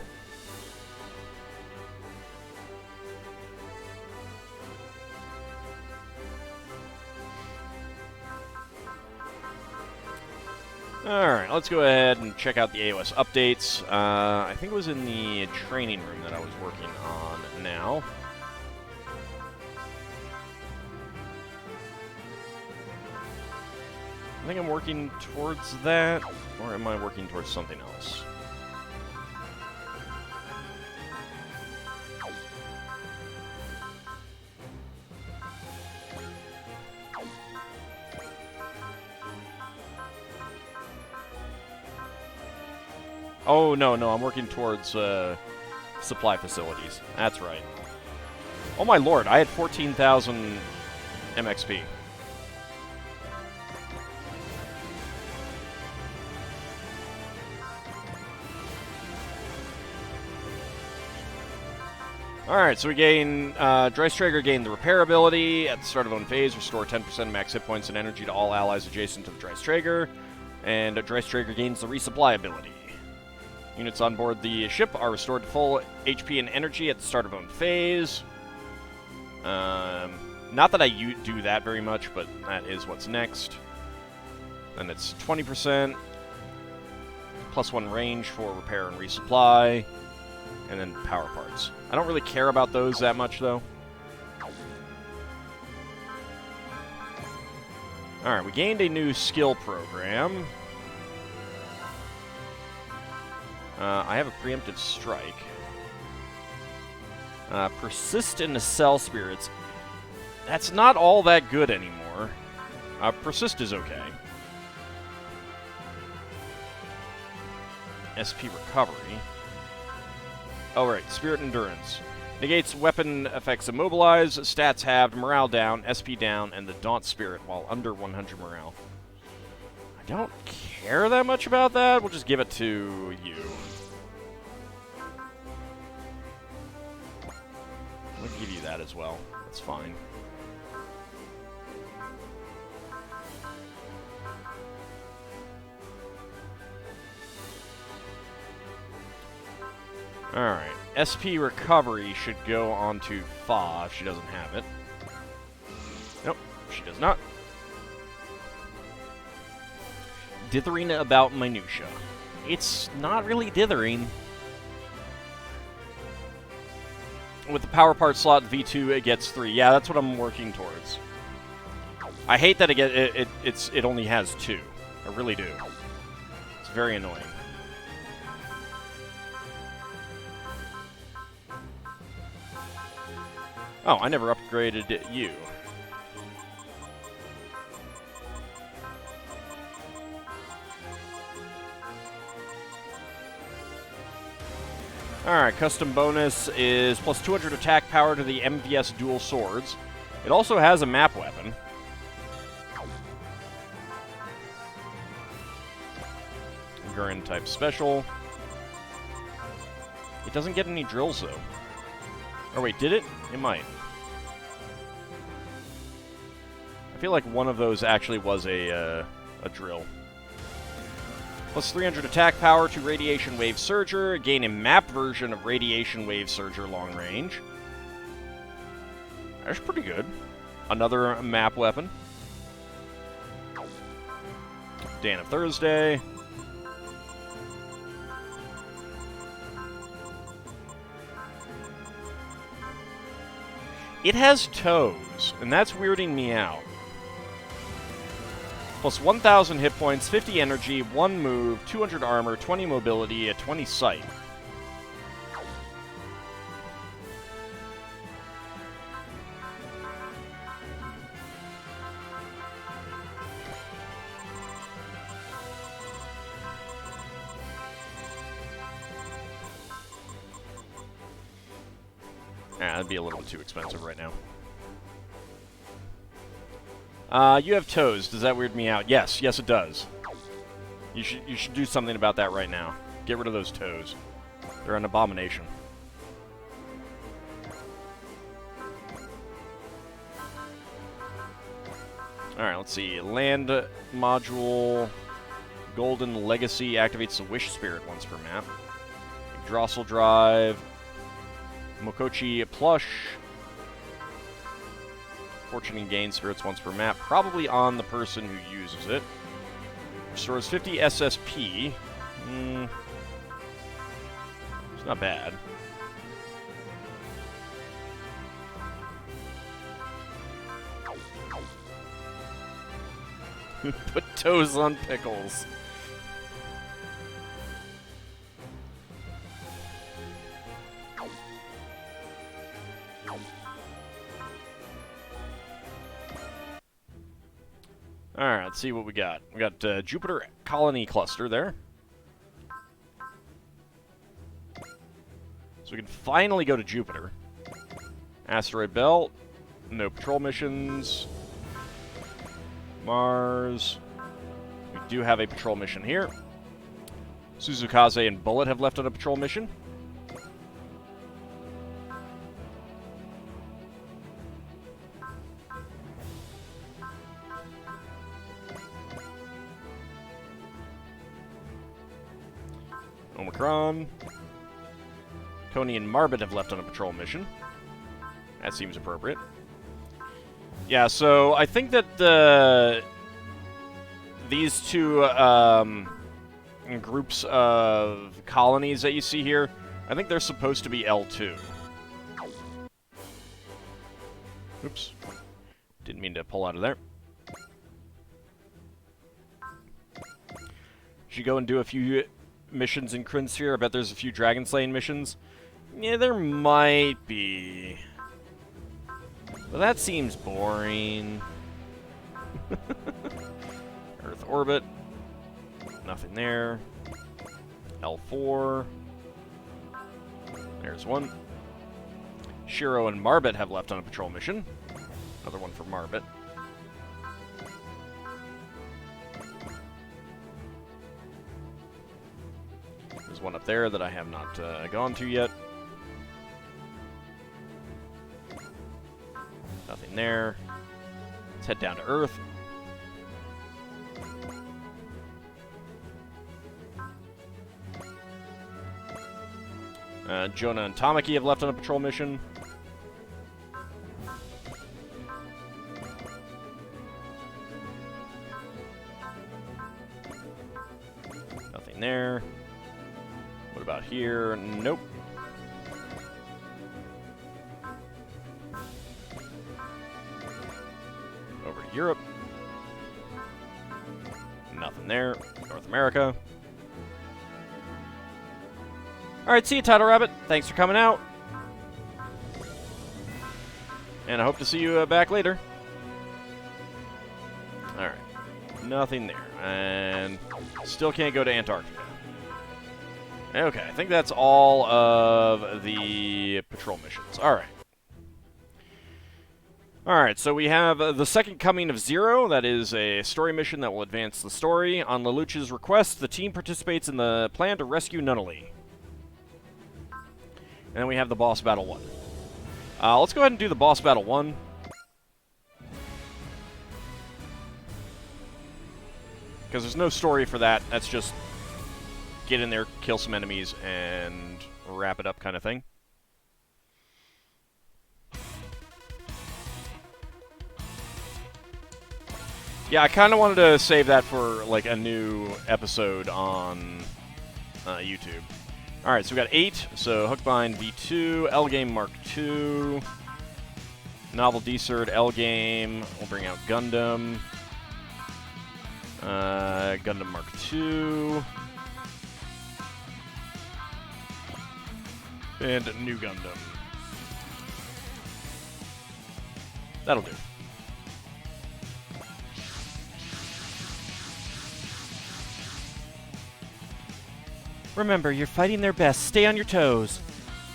Alright, let's go ahead and check out the AOS updates. I think it was in the training room that I was working on now. I think I'm working towards that, or am I working towards something else? Oh, no, I'm working towards supply facilities. That's right. Oh my lord, I had 14,000 MXP. Alright, so we gain, Dry Traeger gained the repair ability. At the start of own phase, restore 10% max hit points and energy to all allies adjacent to the Dry Traeger. And Dry Traeger gains the resupply ability. Units on board the ship are restored to full HP and energy at the start of own phase. Not that I do that very much, but that is what's next. Then it's 20%, plus 1 range for repair and resupply, and then power parts. I don't really care about those that much, though. Alright, we gained a new skill program. I have a preemptive strike. Persist in the cell spirits. That's not all that good anymore. Persist is okay. SP recovery. Oh, right. Spirit endurance. Negates weapon effects immobilize, stats halved, morale down, SP down, and the Daunt Spirit while under 100 morale. I don't care that much about that. We'll just give it to you. I'm going to give you that as well. That's fine. Alright. SP recovery should go on to Fa if she doesn't have it. Nope, she does not. Dithering about minutia. It's not really dithering. With the power part slot V2, it gets 3. Yeah, that's what I'm working towards. I hate that it only has 2. I really do. It's very annoying. Oh, I never upgraded you. Alright, custom bonus is plus 200 attack power to the MVS dual swords. It also has a map weapon. Gurren type special. It doesn't get any drills though. Oh wait, did it? It might. I feel like one of those actually was a drill. Plus 300 attack power to Radiation Wave Surger. Gain a map version of Radiation Wave Surger long range. That's pretty good. Another map weapon. Dan of Thursday. It has toes, and that's weirding me out. Plus 1,000 hit points, 50 energy, 1 move, 200 armor, 20 mobility, 20 sight. That'd be a little too expensive right now. You have toes. Does that weird me out? Yes, yes it does. You should do something about that right now. Get rid of those toes. They're an abomination. Alright, let's see. Land module. Golden Legacy activates the Wish Spirit once per map. Drossel Drive. Mokochi Plush. Fortune and Gain Spirits once per map. Probably on the person who uses it. Restores 50 SSP. It's not bad. Put toes on pickles. Alright, let's see what we got. We got Jupiter Colony Cluster there. So we can finally go to Jupiter. Asteroid Belt. No patrol missions. Mars. We do have a patrol mission here. Suzukaze and Bullet have left on a patrol mission. Omicron. Coney and Marbet have left on a patrol mission. That seems appropriate. Yeah, so I think that these two groups of colonies that you see here, I think they're supposed to be L2. Oops. Didn't mean to pull out of there. Should go and do a few missions in Kryn Sphere. I bet there's a few Dragon Slaying missions. Yeah, there might be. But that seems boring. Earth orbit. Nothing there. L4. There's one. Shiro and Marbet have left on a patrol mission. Another one for Marbet. There's one up there that I have not gone to yet. Nothing there. Let's head down to Earth. Jonah and Tamaki have left on a patrol mission. Nothing there. What about here? Nope. Over to Europe. Nothing there. North America. Alright, see you, Title Rabbit. Thanks for coming out. And I hope to see you back later. Alright. Nothing there. And still can't go to Antarctica. Okay, I think that's all of the patrol missions. Alright. Alright, so we have the Second Coming of Zero. That is a story mission that will advance the story. On Lelouch's request, the team participates in the plan to rescue Nunnally. And then we have the Boss Battle 1. Let's go ahead and do the Boss Battle 1. Because there's no story for that. That's just get in there, kill some enemies, and wrap it up kind of thing. Yeah, I kind of wanted to save that for like a new episode on YouTube. All right, so we got 8. So Hookbind V2, L Game Mark II, Novel Desert, L Game. We'll bring out Gundam, Gundam Mark II, and New Gundam. That'll do. Remember, you're fighting their best. Stay on your toes.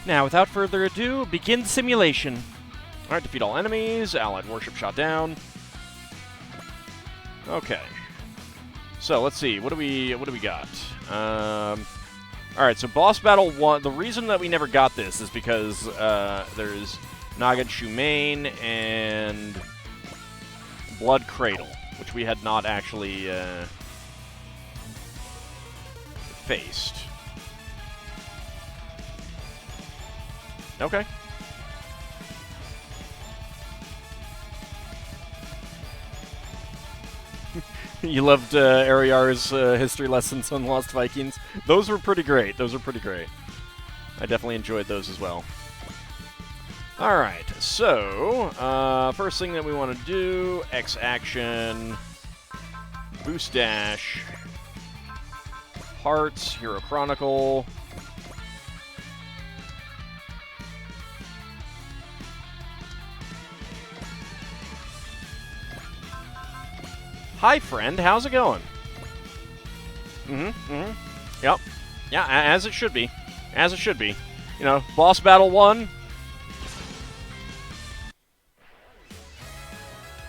Now, without further ado, begin the simulation. Alright, defeat all enemies. Allied warship shot down. Okay. So, let's see. What do we got? Alright, so boss battle 1. The reason that we never got this is because there's Nagant Shumain and Blood Cradle, which we had not actually faced. Okay. You loved Ariar's history lessons on Lost Vikings? Those were pretty great. Those were pretty great. I definitely enjoyed those as well. Alright, so, first thing that we want to do, X Action, Boost Dash, Hearts, Hero Chronicle. Hi, friend. How's it going? Yep. Yeah, as it should be. As it should be. You know, boss battle 1.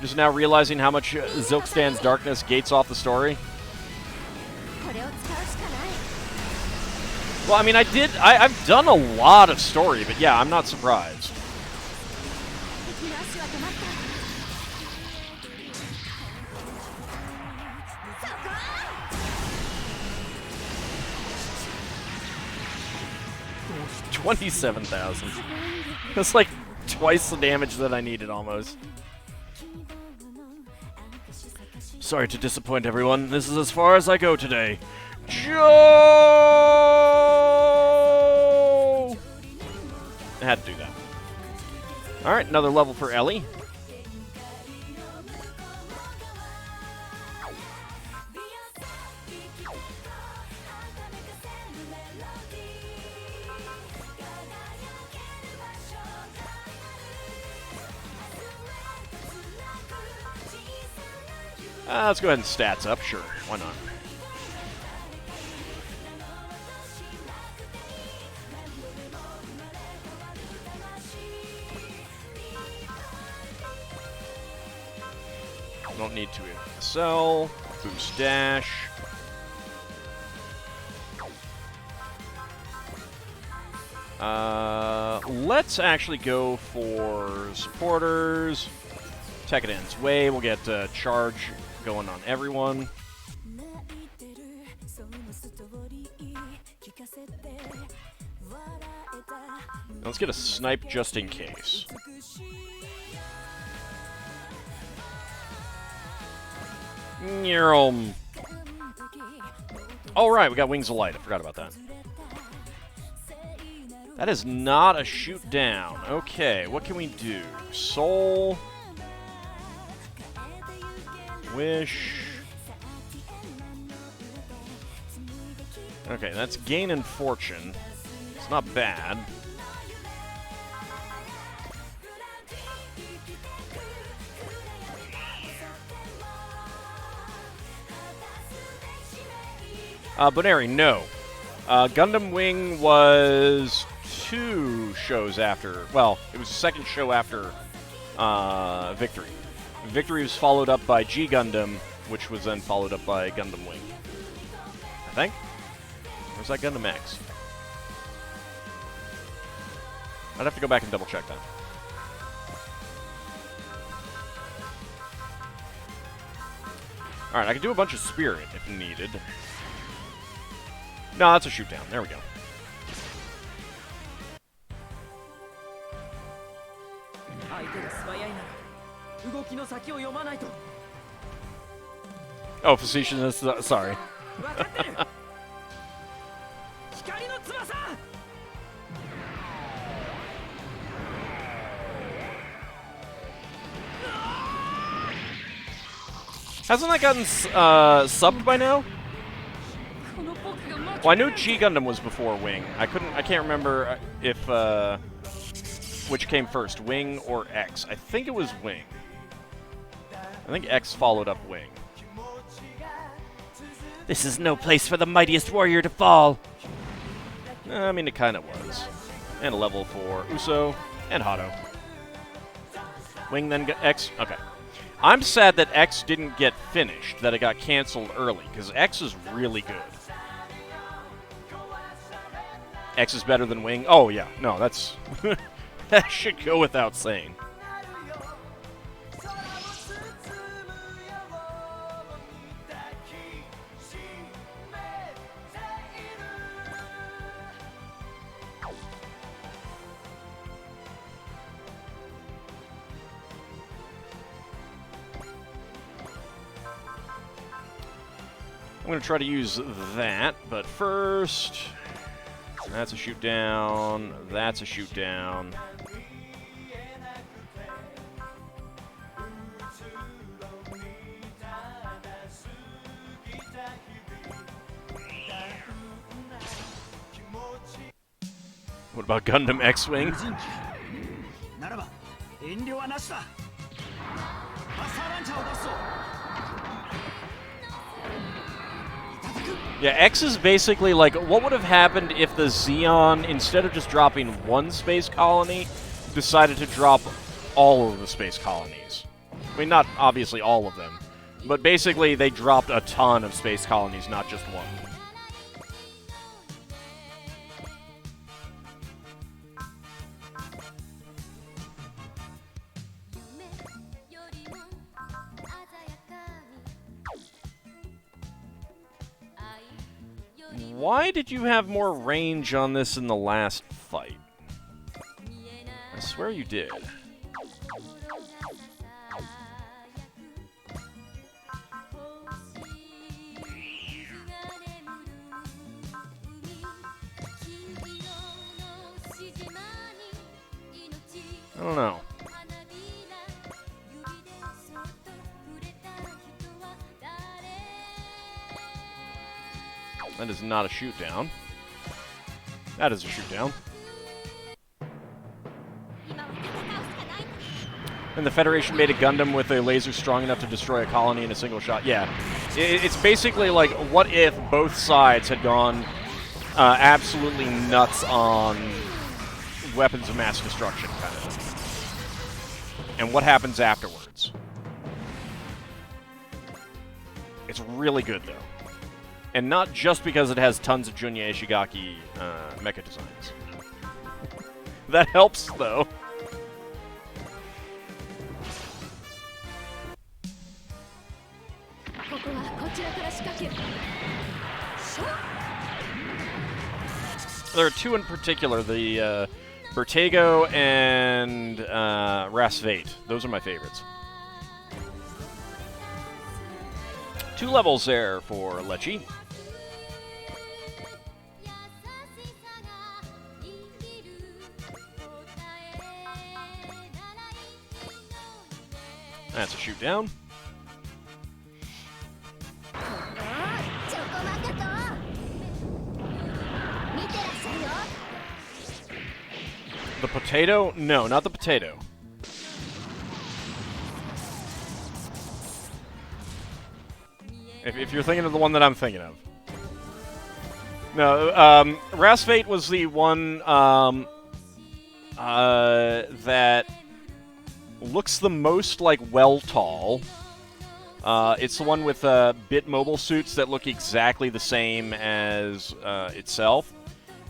Just now realizing how much Zilkstan's darkness gates off the story. Well, I mean, I've done a lot of story, but yeah, I'm not surprised. $27,000. That's like twice the damage that I needed, almost. Sorry to disappoint everyone. This is as far as I go today. Joe! I had to do that. Alright, another level for Ellie. Let's go ahead and stats up. Sure, why not? Don't need to sell. Boost dash. Let's actually go for supporters. Tekken's Way. We'll get charge going on everyone. Let's get a snipe just in case. Oh, right, we got Wings of Light. I forgot about that. That is not a shoot down. Okay, what can we do? Soul. Wish. Okay, that's gain and fortune. It's not bad. Bonary, no. Gundam Wing was 2 shows after. Well, it was the second show after Victory. Victory was followed up by G Gundam, which was then followed up by Gundam Wing. I think? Or was that Gundam X? I'd have to go back and double check that. Alright, I can do a bunch of Spirit if needed. No, that's a shoot down. There we go. Oh, facetious. Sorry. Hasn't that gotten subbed by now? Well, I knew G Gundam was before Wing. I can't remember if which came first, Wing or X. I think it was Wing. I think X followed up Wing. This is no place for the mightiest warrior to fall. I mean, it kind of was. And a level for Uso and Hato. Wing then X. Okay. I'm sad that X didn't get finished, that it got canceled early, because X is really good. X is better than Wing? Oh, yeah. No, that's... that should go without saying. I'm going to try to use that, but first... That's a shoot down. That's a shoot down. What about Gundam X-Wing? Yeah, X is basically like, what would have happened if the Zeon, instead of just dropping one space colony, decided to drop all of the space colonies? I mean, not obviously all of them, but basically they dropped a ton of space colonies, not just one. Why did you have more range on this in the last fight? I swear you did. I don't know. That is not a shoot down. That is a shoot down. And the Federation made a Gundam with a laser strong enough to destroy a colony in a single shot. Yeah. It's basically like, what if both sides had gone absolutely nuts on weapons of mass destruction, kind of. And what happens afterwards? It's really good, though. And not just because it has tons of Junya Ishigaki mecha designs. That helps, though. There are two in particular, the Bertego and Rasvate. Those are my favorites. 2 levels there for Lechi. That's a shoot down. The potato? No, not the potato. If you're thinking of the one that I'm thinking of. No, Rasvate was the one that looks the most like Weltall. It's the one with bit mobile suits that look exactly the same as itself.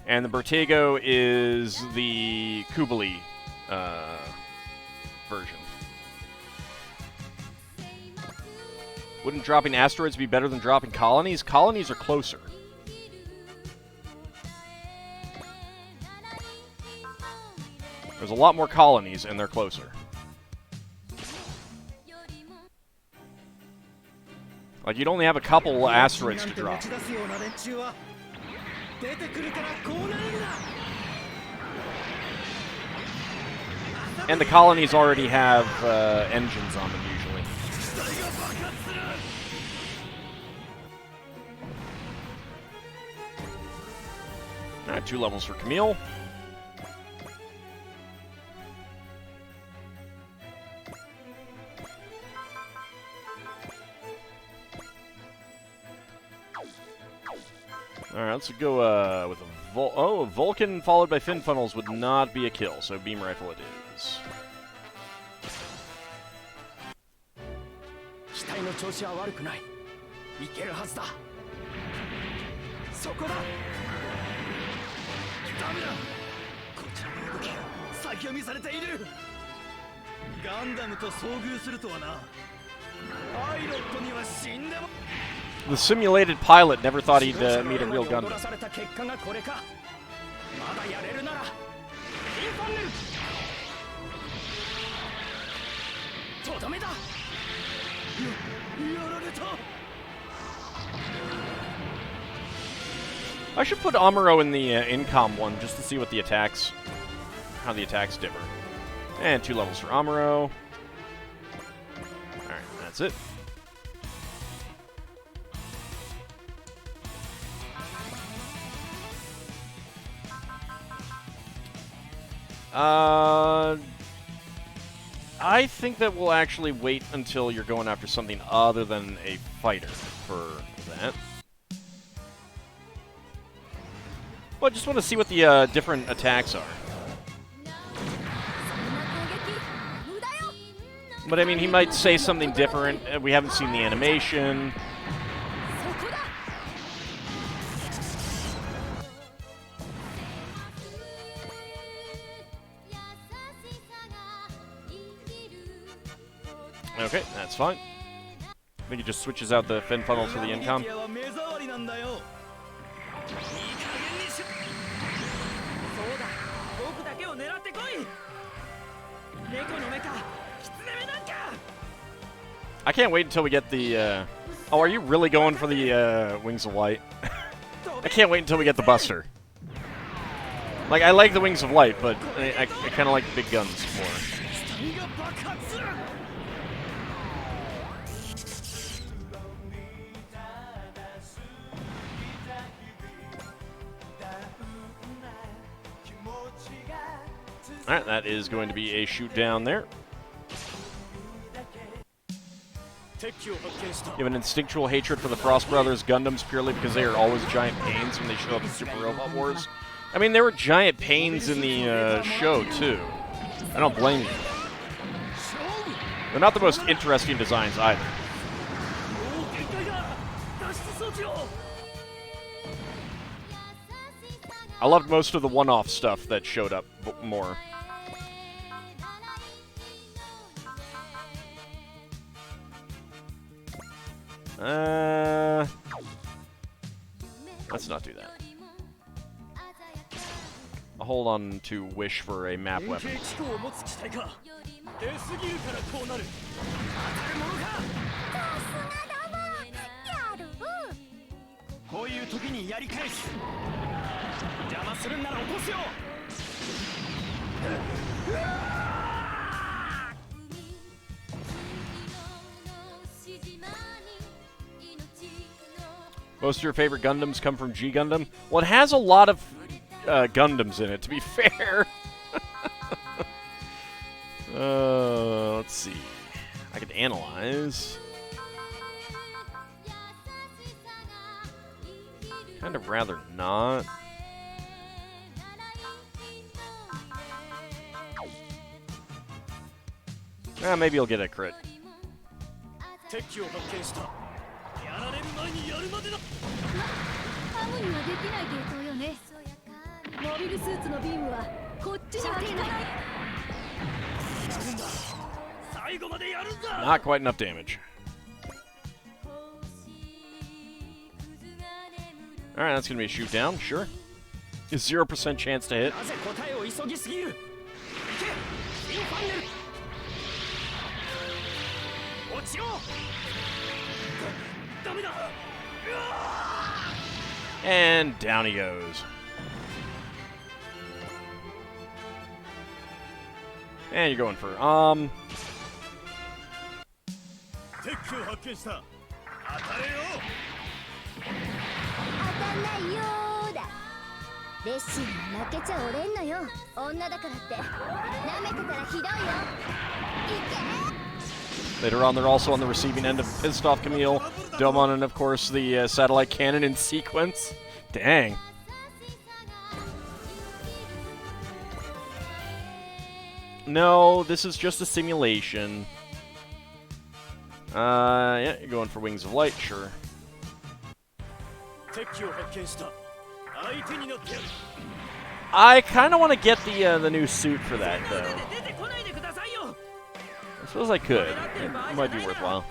And the Bertego is the Kubali version. Wouldn't dropping asteroids be better than dropping colonies? Colonies are closer. There's a lot more colonies, and they're closer. Like, you'd only have a couple asteroids to drop. And the colonies already have engines on them, usually. Alright, 2 levels for Camille. Alright, let's go with a Vulcan followed by fin funnels would not be a kill, so beam rifle it is. The simulated pilot never thought he'd meet a real Gundam. I should put Amuro in the Incom one just to see what the attacks, how the attacks differ. And 2 levels for Amuro. Alright, that's it. I think that we'll actually wait until you're going after something other than a fighter for that. Well, I just want to see what the different attacks are. But I mean, he might say something different. We haven't seen the animation. Okay, that's fine. I think he just switches out the fin funnels for the incom. I can't wait until we get the, Oh, are you really going for the, Wings of Light? I can't wait until we get the Buster. Like, I like the Wings of Light, but I kind of like the big guns more. Alright, that is going to be a shoot down there. You have an instinctual hatred for the Frost Brothers Gundams purely because they are always giant pains when they show up in Super Robot Wars. I mean, there were giant pains in the show, too. I don't blame you. They're not the most interesting designs either. I loved most of the one-off stuff that showed up more. Let's not do that. I'll hold on to wish for a map weapon. Most of your favorite Gundams come from G Gundam? Well, it has a lot of Gundams in it, to be fair. Let's see. I could analyze. Kind of rather not. Maybe you'll get a crit. Not quite enough damage. Alright, that's going to be a shoot down, sure. 0% chance to hit. And down he goes. And you're going for, 敵機を発見した。当たれよ。当たんないよーだ。レッシーに負けちゃおれんのよ。女だからって舐めてたらひどいよ。いけ。 Later on, they're also on the receiving end of pissed off Camille, Domon, and of course the satellite cannon in sequence. Dang. No, this is just a simulation. Yeah, you're going for Wings of Light, sure. 敵機を発見した。相手になってやる。 I kind of want to get the new suit for that, though. I suppose I could. It might be worthwhile.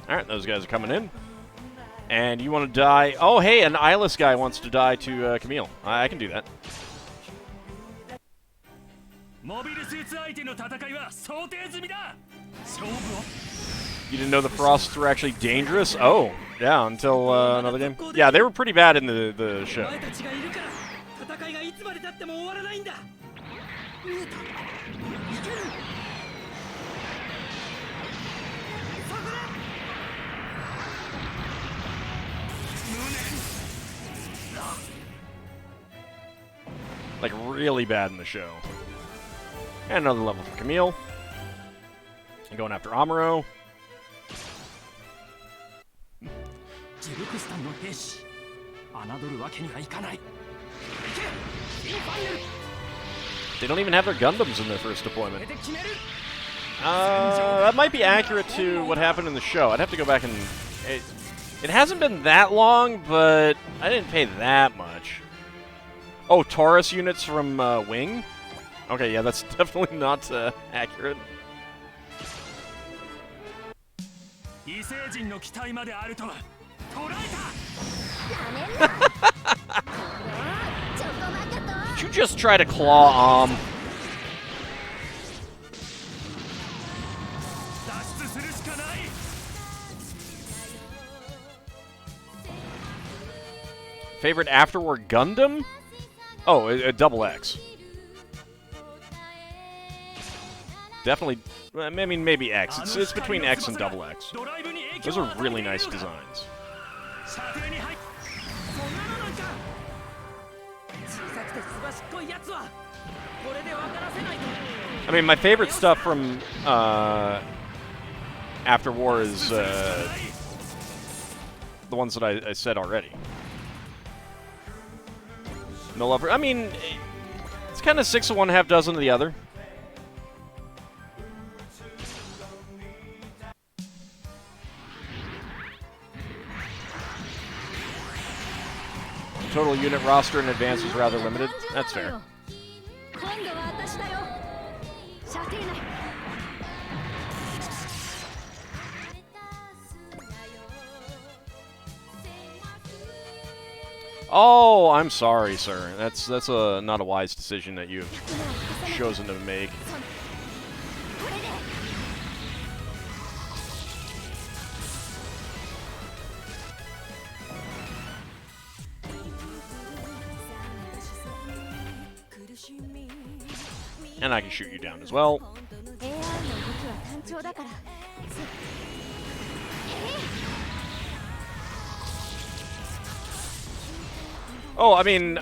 Alright, those guys are coming in. And you want to die... Oh, hey, an eyeless guy wants to die to Camille. I can do that. You didn't know the Frosts were actually dangerous? Oh, yeah, until another game. Yeah, they were pretty bad in the show. Like, really bad in the show. And another level for Camille. And going after Amuro. They don't even have their Gundams in their first deployment. That might be accurate to what happened in the show. I'd have to go back and... It hasn't been that long, but I didn't pay that much. Oh, Taurus units from Wing? Okay, yeah, that's definitely not accurate. Did you just try to claw Favorite afterwar Gundam? Oh, a double X. Definitely, I mean, maybe X. It's between X and double X. Those are really nice designs. I mean, my favorite stuff from After War is the ones that I said already. No lover. I mean, it's kind of 6 of one, half dozen of the other. Total unit roster in advance was rather limited. That's fair. Oh, I'm sorry, sir. That's not a wise decision that you've chosen to make. And I can shoot you down as well. Oh, I mean,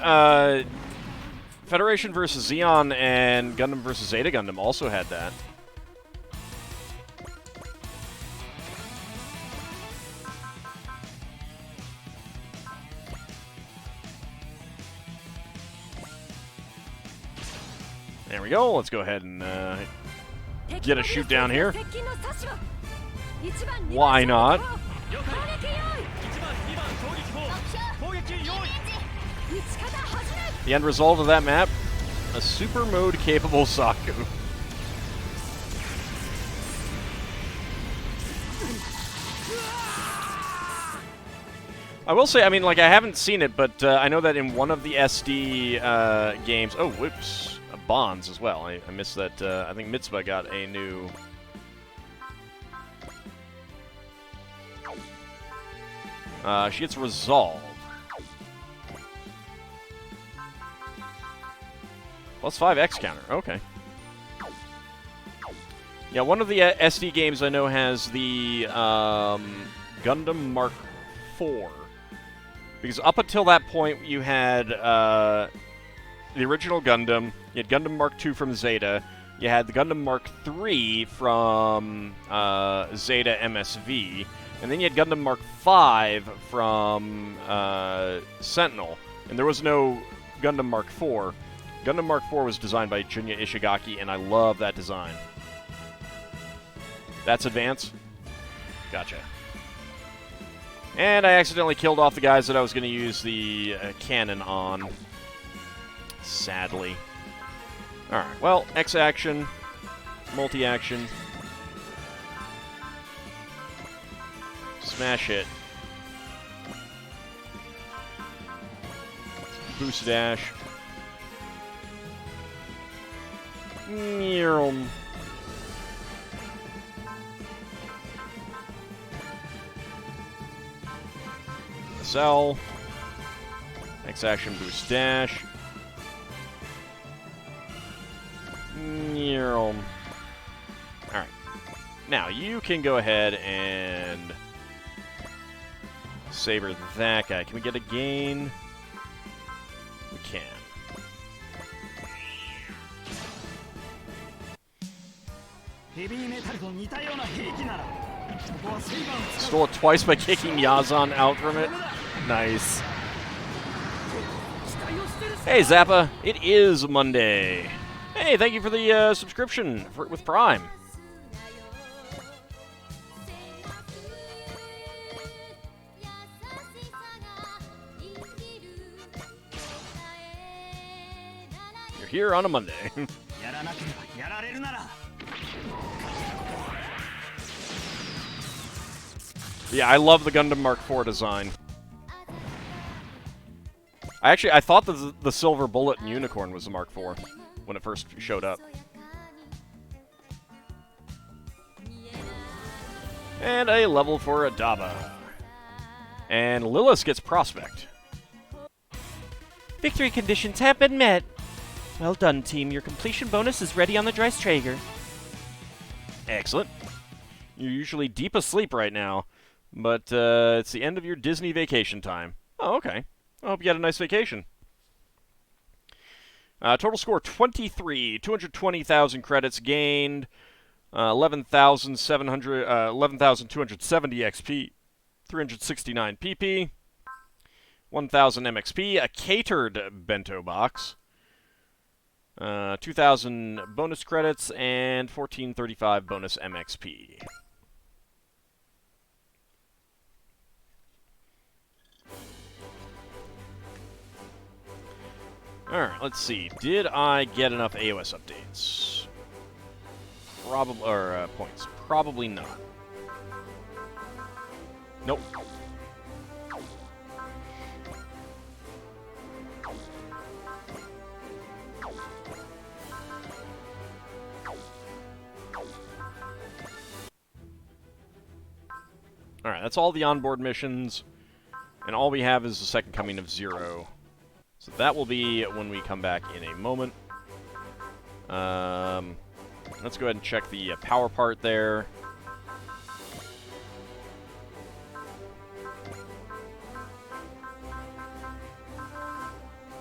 Federation versus Xeon and Gundam versus Zeta Gundam also had that. There we go. Let's go ahead and get a shoot down here. Why not? The end result of that map, A super mode capable Saku. I will say, I mean, like, I haven't seen it, but I know that in one of the SD games... Oh, whoops. Bonds as well. I missed that. I think Mitzvah got a new... she gets Resolve. +5 X counter. Okay. Yeah, one of the SD games I know has the Gundam Mark IV. Because up until that point, you had the original Gundam, you had Gundam Mark II from Zeta, you had the Gundam Mark III from Zeta MSV, and then you had Gundam Mark V from Sentinel, and there was no Gundam Mark IV. Gundam Mark IV was designed by Junya Ishigaki, and I love that design. That's advance? Gotcha. And I accidentally killed off the guys that I was going to use the cannon on. Sadly. Alright, well, X-action, multi-action. Smash hit. Boost dash. Cell. X-action boost dash. Alright. Now, you can go ahead and saber that guy. Can we get a gain? We can. Stole it twice by kicking Yazan out from it. Nice. Hey, Zappa. It is Monday. Hey, thank you for the subscription with Prime. You're here on a Monday. Yeah, I love the Gundam Mark IV design. I thought the Silver Bullet and Unicorn was the Mark IV when it first showed up. And a level for Adaba. And Lilith gets Prospect. Victory conditions have been met. Well done, team. Your completion bonus is ready on the Dreistrager. Excellent. You're usually deep asleep right now, but it's the end of your Disney vacation time. Oh, okay. I hope you had a nice vacation. Total score 23, 220,000 credits gained, 11,270 XP, 369 PP, 1,000 MXP, a catered bento box, 2,000 bonus credits, and 1,435 bonus MXP. Alright, let's see. Did I get enough AOS updates? Probably, or points. Probably not. Nope. Alright, that's all the onboard missions. And all we have is the second coming of Zero. So that will be when we come back in a moment. Let's go ahead and check the power part there.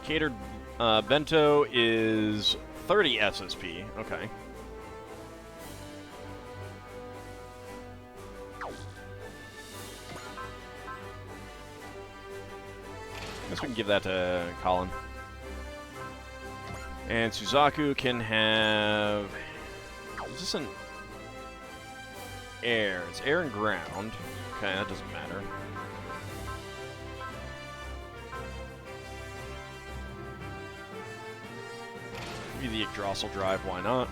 Catered bento is 30 SSP. Okay. I guess we can give that to Colin. And Suzaku can have... Is this an air? It's air and ground. Okay, that doesn't matter. Give you the Yggdrasil drive, why not?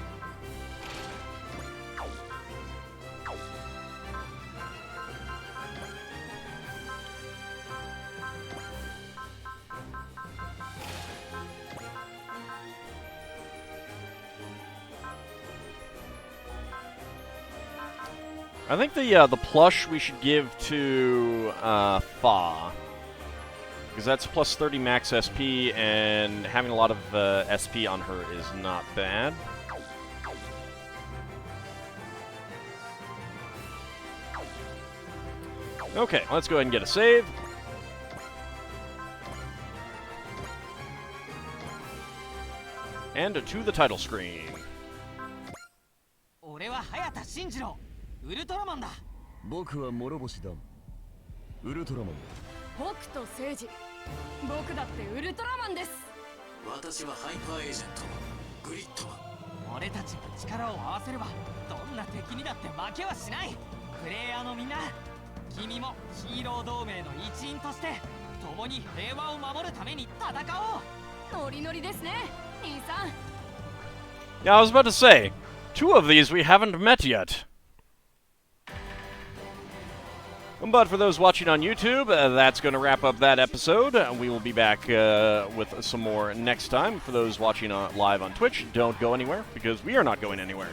I think the plush we should give to Fa, because that's plus 30 max SP, and having a lot of SP on her is not bad. Okay, let's go ahead and get a save. And to the title screen. 俺は早田慎次郎ウルトラマンだ。僕は諸星だ。ウルトラマン。北斗星司、僕だってウルトラマンです。私はハイパーエージェントグリッドマン。俺たちが力を合わせればどんな敵にだって負けはしない。プレイヤーのみんな、君もヒーロー同盟の一員として共に平和を守るために戦おう。ノリノリですね、兄さん。Yeah, I was about to say, two of these we haven't met yet. But for those watching on YouTube, that's going to wrap up that episode. We will be back with some more next time. For those watching live on Twitch, don't go anywhere, because we are not going anywhere.